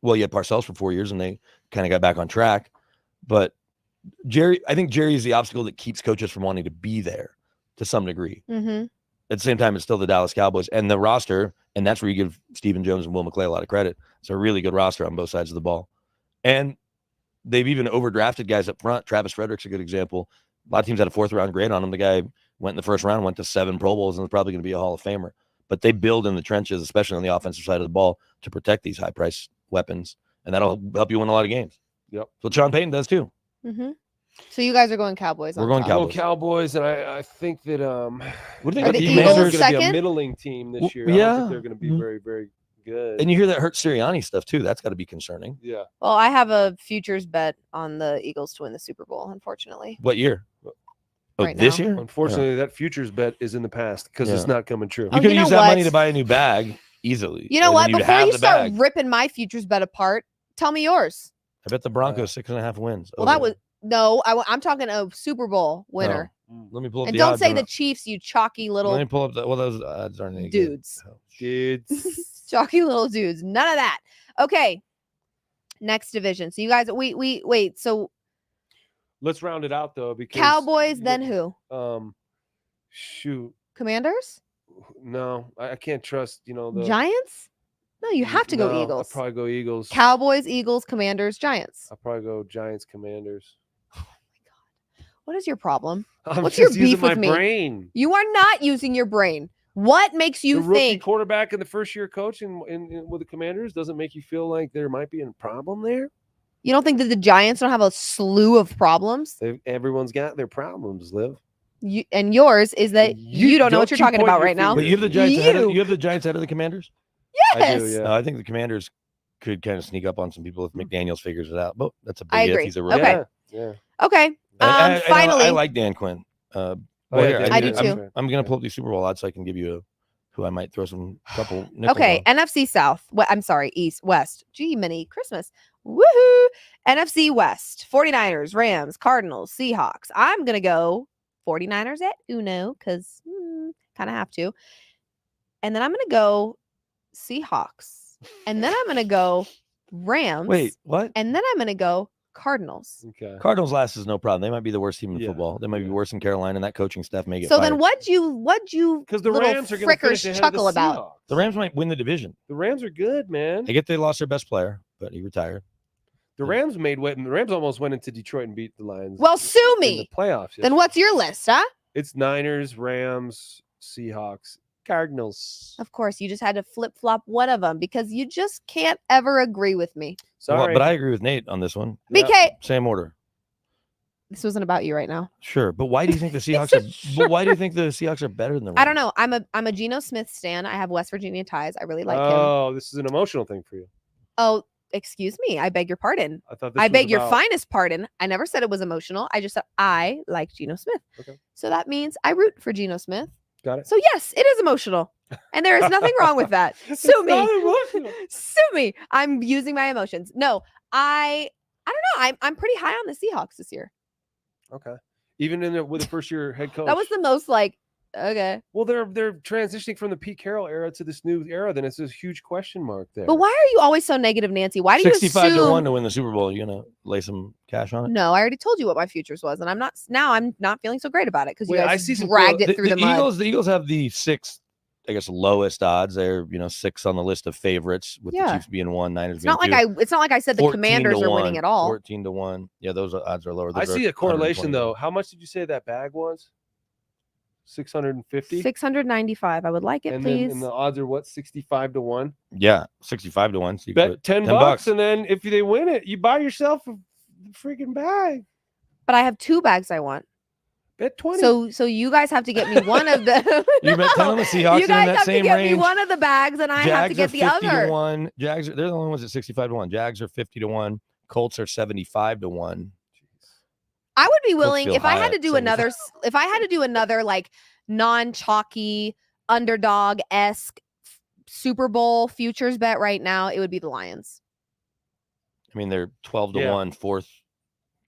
Well, you had Parcells for 4 years, and they kind of got back on track. But I think Jerry is the obstacle that keeps coaches from wanting to be there to some degree. Mm-hmm. At the same time, it's still the Dallas Cowboys and the roster, and that's where you give Stephen Jones and Will McClay a lot of credit. It's a really good roster on both sides of the ball. And they've even overdrafted guys up front. Travis Frederick's a good example. A lot of teams had a 4th-round grade on him. The guy went in the 1st round, went to 7 Pro Bowls, and is probably going to be a Hall of Famer. But they build in the trenches, especially on the offensive side of the ball, to protect these high-priced weapons, and that'll help you win a lot of games. Yep. That's what Sean Payton does too. Mm-hmm. So you guys are going Cowboys. We're going I go Cowboys, and I think that what do you think Are about the the Eagles Commanders? going to be a second? middling team this year. I Yeah. don't think they're going to be very, very good. And you hear that hurt Sirianni stuff too. That's got to be concerning. Yeah. Well, I have a futures bet on the Eagles to win the Super Bowl, unfortunately. What year? Oh, Right this now. year? Unfortunately, that futures bet is in the past because it's not coming true. You Oh, could you use know that what? money to buy a new bag easily. You know and what? then you'd Before have you the start bag. ripping my futures bet apart, tell me yours. I bet the Broncos 6.5 wins. Well, that was no. I'm talking a Super Bowl winner. Let me pull up And the don't odds say on the it. Chiefs, you chalky Let little me pull up the. Well, those odds aren't any dudes. good. Dudes. Chalky little dudes. None of that. Okay. Next division. So you guys, we wait. So Let's round it out though, because Cowboys, then who? Shoot, Commanders? no, I can't trust. The Giants? No, you have to go No, Eagles. I'll probably go Eagles. Cowboys, Eagles, Commanders, Giants. I'll probably go Giants, Commanders. What is your problem? I'm What's just your beef using my with me? brain. You are not using your brain. What makes you The rookie think? quarterback and the first year coach with the Commanders doesn't make you feel like there might be a problem there? You don't think that the Giants don't have a slew of problems? Everyone's got their problems, Liv. And yours is that you don't know what you're talking about right now. But you have the Giants ahead of, You. you have the Giants ahead of the Commanders? Yes. I do, yeah. No, I think the Commanders could kind of sneak up on some people if McDaniels figures it out. But that's a big I if. agree. He's a rookie. Okay. Yeah. Okay. I Finally, I like Dan Quinn. Oh, Boy, yeah, I do Dan, too. I'm going to pull up these Super Bowl odds so I can give you who I might throw some couple nickels okay. on. NFC South. I'm sorry, East, West. Gee, mini Christmas. Woohoo. NFC West. 49ers, Rams, Cardinals, Seahawks. I'm going to go 49ers at Uno because kind of have to. And then I'm going to go Seahawks. And then I'm going to go Rams. Wait, what? And then I'm going to go Cardinals. Okay. Cardinals last is no problem. They might be the worst team in Yeah. football. They might be Yeah. worse than Carolina, and that coaching staff may get So fired. then what'd you Because the little Rams are going to finish frickers ahead chuckle of the about? Seahawks. The Rams might win the division. The Rams are good, man. I get they lost their best player, but he retired. The Rams made weight, and the Rams almost went into Detroit and beat the Lions. Well, sue in me. the playoffs. Then what's your list, huh? It's Niners, Rams, Seahawks, Cardinals. Of course, you just had to flip-flop one of them because you just can't ever agree with me. Sorry, Well, but I agree with Nate on this one. Yeah. BK, Same order. this wasn't about you right now. Sure, but why do you think the Seahawks said are? But why do you think the Seahawks are better than the Rams? I don't know. I'm a Geno Smith stan. I have West Virginia ties. I really like him. Oh, this is an emotional thing for you. Oh, excuse me. I beg your pardon. I thought this I was beg your about- finest pardon. I never said it was emotional. I just said I like Geno Smith. Okay. So that means I root for Geno Smith. Got it. So yes, it is emotional. And there is nothing wrong with that. It's Sue me. not emotional. Sue me. I'm using my emotions. No, I don't know. I'm pretty high on the Seahawks this year. Okay. Even with the first year head coach. That was the most like, okay. Well, they're transitioning from the Pete Carroll era to this new era. Then it's this huge question mark there. But why are you always so negative, Nancy? Why do you 65 assume? to 1 to win the Super Bowl. You gonna lay some cash on it? No, I already told you what my futures was, and I'm not feeling so great about it because you Wait, I guys see some dragged cool- it through the mud. The Eagles have the sixth, I guess, lowest odds. They're 6th on the list of favorites, with the Yeah. Chiefs being 1, Niners It's being not like 2. it's not like I said the 14 Commanders to are 1, winning at all. 14 to 1. Yeah, those odds are lower. I Those see are a correlation 120. though. How much did you say that bag was? 650. 695. I would like it, and please. then and the odds are what? 65 to 1. Yeah, 65 to 1. So you Bet put 10 bucks, and then if they win it, you buy yourself a freaking bag. But I have 2 bags I want. Bet 20. So you guys have to get me one of the. You bet 10 on the Seahawks, You and in guys that have same to get range, me one of the bags, and I have to Jags get are the 50 other. to 1. Jags are, they're the only ones at 65 to 1. Jags are 50 to 1. Colts are 75 to 1. I would be willing feel if I high had to at do 75. another. If I had to do another like non-chalky underdog esque Super Bowl futures bet right now, it would be the Lions. I mean, they're 12 to Yeah. 1, fourth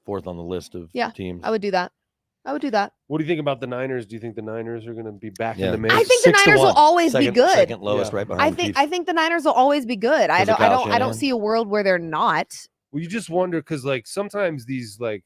on the list of Yeah, teams. I would do that. What do you think about the Niners? Do you think the Niners are going to be back in Yeah. the mix? I think the 6 to Niners will 1. always be good. Second lowest, Yeah. right behind I the think Chiefs. I think the Niners will always be good. I 'Cause of don't I Kyle don't I Shanahan. don't see a world where they're not. Well, you just wonder because like sometimes these like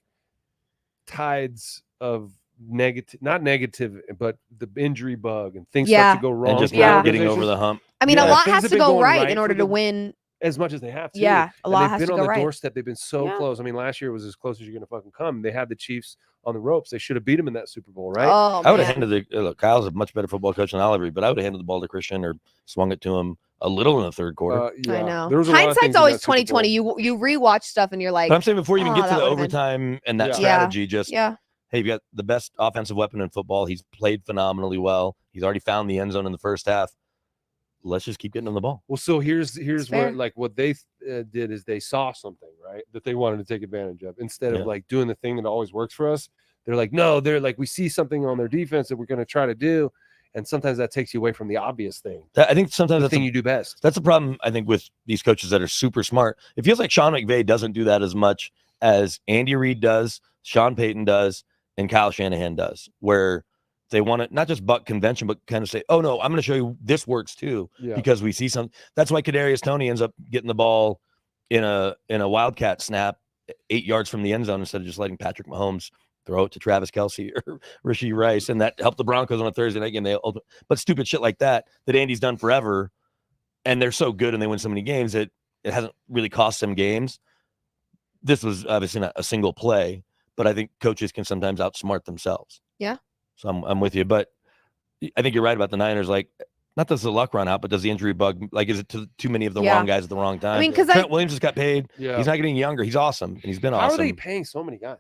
tides of negative, not negative, but the injury bug and things Yeah. start to go wrong. and just for Yeah. not getting over organizations the hump. I mean, Yeah, a lot things has have to been go going right right in for order to the- win. as much as they have to. Yeah, a And lot they've has been to on go the right. doorstep. They've been so Yeah. close. I mean, last year was as close as you're going to fucking come. They had the Chiefs on the ropes. They should have beat them in that Super Bowl, right? Oh, I would have man. handed look, Kyle's a much better football coach than I'll ever be, but I would have handed the ball to Christian or swung it to him a little in the third quarter. Yeah. I know. There was a lot of things Hindsight's in always that Super Bowl. 2020. You rewatch stuff and you're like, But I'm saying before you even "Oh, get to that the would've been-" overtime and that Yeah. strategy, just yeah. hey, you've got the best offensive weapon in football. He's played phenomenally well. He's already found the end zone in the first half. Let's just keep getting him the ball. Well, so here's fair. what what they did is they saw something right that they wanted to take advantage of instead Yeah. of like doing the thing that always works for us. They're like, no, they're like we see something on their defense that we're going to try to do, and sometimes that takes you away from the obvious thing, I think sometimes the that's thing you do best. That's the problem, I think, with these coaches that are super smart. It feels like Sean McVay doesn't do that as much as Andy Reid does, Sean Payton does, and Kyle Shanahan does, where they want to not just buck convention, but kind of say, oh, no, I'm going to show you this works too, Yeah. because we see some. That's why Kadarius Toney ends up getting the ball in a wildcat snap 8 yards from the end zone instead of just letting Patrick Mahomes throw it to Travis Kelce or Rashee Rice, and that helped the Broncos on a Thursday night game. But stupid shit like that Andy's done forever and they're so good and they win so many games that it hasn't really cost them games. This was obviously not a single play, but I think coaches can sometimes outsmart themselves. Yeah. So I'm with you, but I think you're right about the Niners. Like, not does the luck run out, but does the injury bug? Like, is it too many of the wrong guys at the wrong time? I mean, because Trent Williams just got paid. Yeah. He's not getting younger. He's awesome, and he's been How awesome. are they paying so many guys?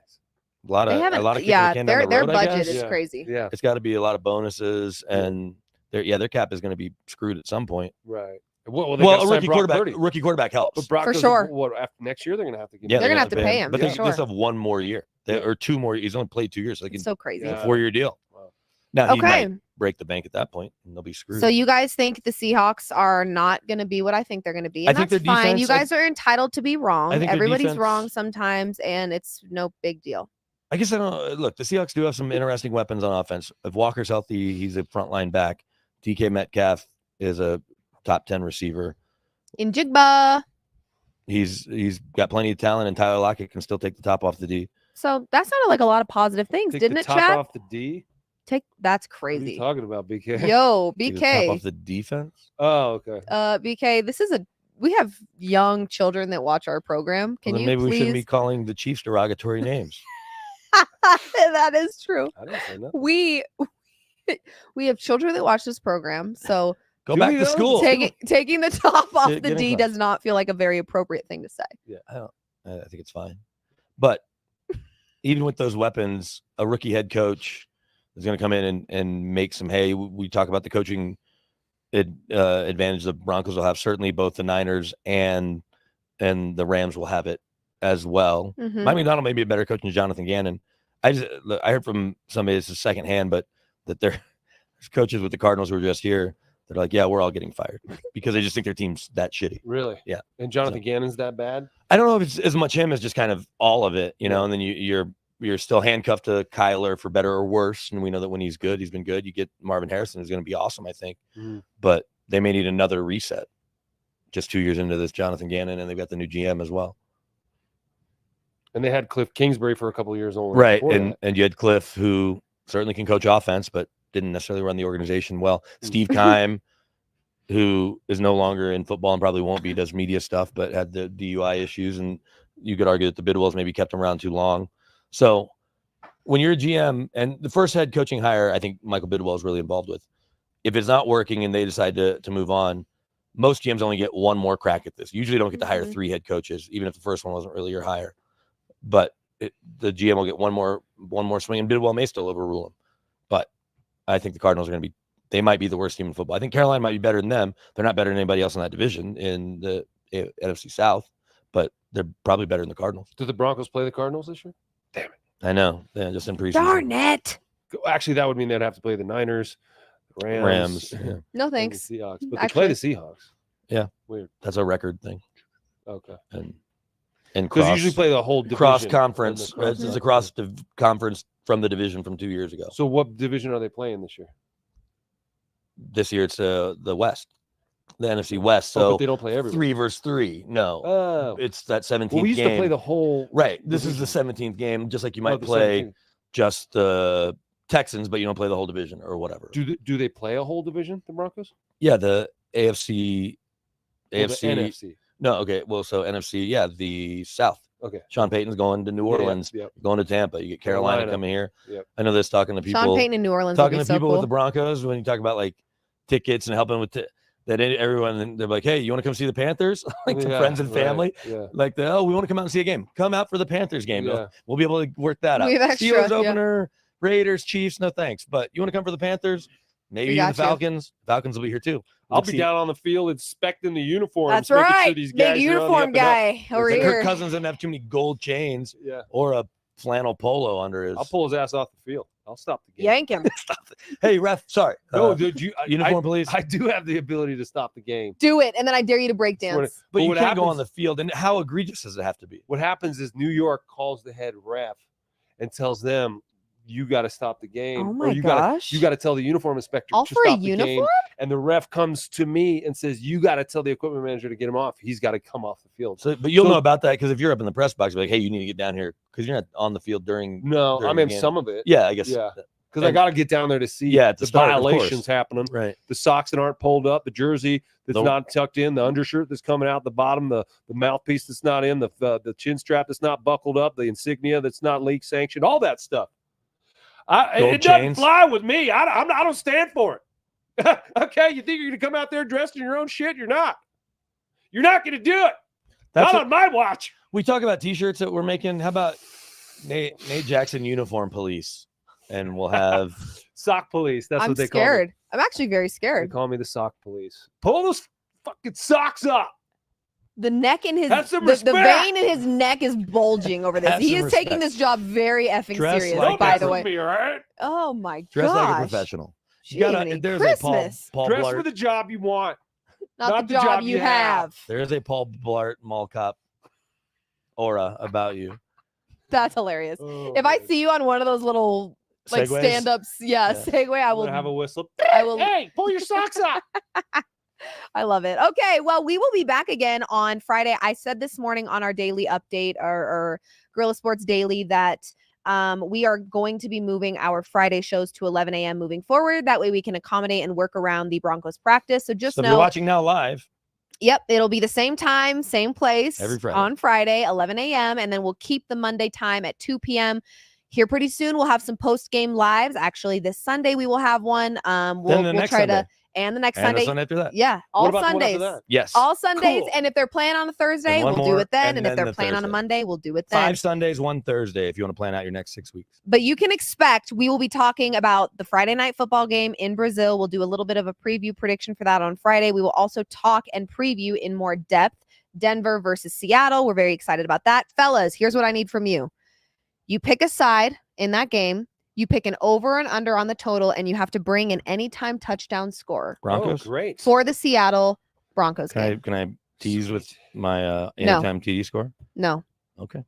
A lot of kicking the can down the their road, I budget guess. is crazy. Yeah. It's got to be a lot of bonuses, and their cap is going to be screwed at some point. Right. Well, they gotta a sign rookie Brock quarterback. Purdy. Rookie quarterback helps. But Brock For doesn't- sure. What after next year they're gonna have to give. They're gonna have to pay him, but for they sure. just have one more year, or 2 more. He's only played 2 years, so they can It's so crazy. Yeah. a 4-year deal. Wow. Now he Okay. might break the bank at that point, and they'll be screwed. So you guys think the Seahawks are not going to be what I think they're going to be, I and think that's their fine. You defense- guys are entitled to be wrong. I think their Everybody's defense- wrong sometimes, and it's no big deal. I guess I don't look. The Seahawks do have some interesting weapons on offense. If Walker's healthy, he's a frontline back. DK Metcalf is a top 10 receiver. In Jigba. He's got plenty of talent, and Tyler Lockett can still take the top off the D. So that sounded like a lot of positive things, Take didn't the it, top Chad? off the D. That's What are you crazy. talking about, BK? Yo, Take the top off BK. the defense. Oh, okay. BK, we have young children that watch our program. Can Well, then you maybe we shouldn't be please? calling the Chiefs derogatory names. That is true. I didn't say nothing. We have children that watch this program, so Go Do back we, to though? school. taking the top off Get the in D class. does not feel like a very appropriate thing to say. I think it's fine. But even with those weapons, a rookie head coach is going to come in and make some hay. We talk about the coaching advantage the Broncos will have. Certainly both the Niners and the Rams will have it as well. Mhm. Mike McDonald may be a better coach than Jonathan Gannon. I heard from somebody, this is secondhand, but that there's coaches with the Cardinals who were just here. They're like, yeah, we're all getting fired because they just think their team's that shitty. Really? Yeah. And Jonathan Gannon's that bad? I don't know if it's as much him as just kind of all of it, and then you're still handcuffed to Kyler for better or worse. And we know that when he's good, he's been good. You get Marvin Harrison, who's going to be awesome, I think. But they may need another reset just 2 years into this Jonathan Gannon, and they've got the new GM as well. And they had Cliff Kingsbury for a couple of years only. Right. before And that. you had Cliff, who certainly can coach offense, but didn't necessarily run the organization well. Steve Keim, who is no longer in football and probably won't be, does media stuff, but had the DUI issues. And you could argue that the Bidwells maybe kept him around too long. So when you're a GM, and the first head coaching hire, I think Michael Bidwell is really involved with, if it's not working and they decide to move on, most GMs only get one more crack at this. Usually don't get to hire 3 head coaches, even if the first one wasn't really your hire. But the GM will get one more swing, and Bidwell may still overrule him. But I think the Cardinals are going to be, they might be the worst team in football. I think Carolina might be better than them. They're not better than anybody else in that division in the NFC South, but they're probably better than the Cardinals. Do the Broncos play the Cardinals this year? Damn it. I know. Yeah, just in preseason. Darn it. Actually, that would mean they'd have to play the Niners, the Rams. Yeah. No and the thanks. Seahawks. But they play the Seahawks. Yeah. Weird. That's a record thing. Okay. And Because usually play the whole division. cross conference. and the cross It's a cross conference from the division from 2 years ago. So what division are they playing this year? This year it's the West, the NFC West. Oh, So but they don't play everybody. 3 versus 3. No, Oh. it's that 17th Well, we used game. to play the whole. Right. This is the division. 17th game, just like you Oh, might the play 17th. just the Texans, but you don't play the whole division or whatever. Do they play a whole division, the Broncos? Yeah, the AFC. Or the AFC. NFC. No, okay. Well, so NFC, yeah, the South. Okay. Sean Payton's going to New Orleans, Yep. going to Tampa. You get Carolina, Carolina. coming here. Yep. I know this talking to people. Sean Payton in New Orleans would talking be to so people cool. with the Broncos when you talk about like tickets and helping with that everyone, and they're like, hey, you want to come see the Panthers? Like to Yeah, friends and right, family. Yeah. Like we want to come out and see a game. Come out for the Panthers game. Yeah. We'll be able to work that out. We have extra, Steelers yeah. opener, Raiders, Chiefs, no thanks. But you want to come for the Panthers? Maybe We even got the you. Falcons. Falcons will be here too. I'll Let's be see. down on the field inspecting the uniforms. That's making sure right. these Big guys are on the up uniform and up. guy over Kirk here. Cousins doesn't have too many gold chains Yeah. or a flannel polo under his. I'll pull his ass off the field. I'll stop the game. Yank him. Hey, ref, sorry. No, dude, uniform, please. I do have the ability to stop the game. Do it, and then I dare you to break Swear to- dance. But you what can't go on happens- the field. And how egregious does it have to be? What happens is New York calls the head ref and tells them, you got to stop the game. Oh or my you gosh. You got to tell the uniform inspector All to for a stop the game. uniform? And the ref comes to me and says, you got to tell the equipment manager to get him off. He's got to come off the field. So, but you'll So- know about that because if you're up in the press box, you're like, hey, you need to get down here because you're not on the field during. No, during I the mean game. some of it. Yeah, I guess. Yeah. because I got to get down there to see Yeah, the start, of violations course. happening. Right. The socks that aren't pulled up, the jersey that's Nope. not tucked in, the undershirt that's coming out the bottom, the mouthpiece that's not in, the chin strap that's not buckled up, the insignia that's not league sanctioned, all that stuff. Gold It doesn't chains. fly with me. I don't stand for it. Okay, you think you're going to come out there dressed in your own shit? You're not. You're not going to do it. That's Not what, on my watch. we talk about T-shirts that we're making. How about Nate Jackson uniform police? And we'll have Sock police. That's I'm what they call me. scared. I'm actually very They scared. call me the sock police. Pull those fucking socks up. The neck in his Have some the respect. vein in his neck is bulging over this. Have He some is taking respect. this job very effing Dress serious, like by a the way. Me, all right? Oh my dress gosh. like a professional. You Jiminy there's a Christmas. Paul Dress Blart. for the job you want. Not the job you have. There's a Paul Blart mall cop aura about you. That's hilarious. Oh, If I man. see you on one of those little like Segways? stand-ups, Yeah. Segway, I I'm will gonna have a whistle. I will Hey, pull your socks up. I love it. Okay, well, we will be back again on Friday. I said this morning on our daily update or Gorilla Sports Daily that we are going to be moving our Friday shows to 11 a.m. moving forward. That way we can accommodate and work around the Broncos practice. So just So if you're know, watching now live, yep, it'll be the same time, same place Every Friday. on Friday, 11 a.m. And then we'll keep the Monday time at 2 p.m. Here pretty soon, we'll have some post-game lives. Actually, this Sunday we will have one. then We'll the next try Sunday. to, and the next And the Sunday. Sunday after that. Yeah, What all about the one after Sundays. that? Yes. All Sundays, Cool. and if they're playing on a Thursday, And one we'll do more, it then. and And if then they're the playing on a Thursday. Monday, we'll do it then. 5 Sundays, 1 Thursday if you want to plan out your next 6 weeks. But you can expect we will be talking about the Friday night football game in Brazil. We'll do a little bit of a preview prediction for that on Friday. We will also talk and preview in more depth Denver versus Seattle. We're very excited about that. Fellas, here's what I need from you. You pick a side in that game. You pick an over and under on the total, and you have to bring an anytime touchdown score Broncos. Oh, great. for the Seattle Broncos Can I game. can I tease with my No. anytime TD score? No, Okay.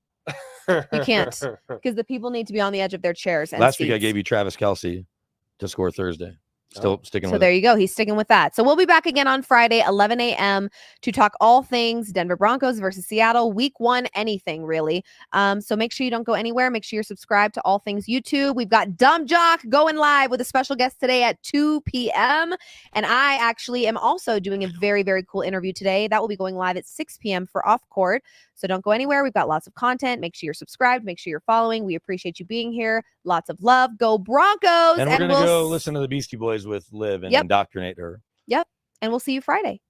you can't. because the people need to be on the edge of their chairs. And Last week I seats. gave you Travis Kelce to score Thursday. Still sticking So with there it. you go. He's sticking with that. So we'll be back again on Friday, 11 a.m. to talk all things Denver Broncos versus Seattle. Week 1, anything really. So make sure you don't go anywhere. Make sure you're subscribed to all things YouTube. We've got Dumb Jock going live with a special guest today at 2 p.m. And I actually am also doing a very, very cool interview today. That will be going live at 6 p.m. for Off Court. So don't go anywhere. We've got lots of content. Make sure you're subscribed. Make sure you're following. We appreciate you being here. Lots of love. Go Broncos. And we're gonna we'll go listen to the Beastie Boys with Liv and Yep. indoctrinate her. and we'll see you Friday.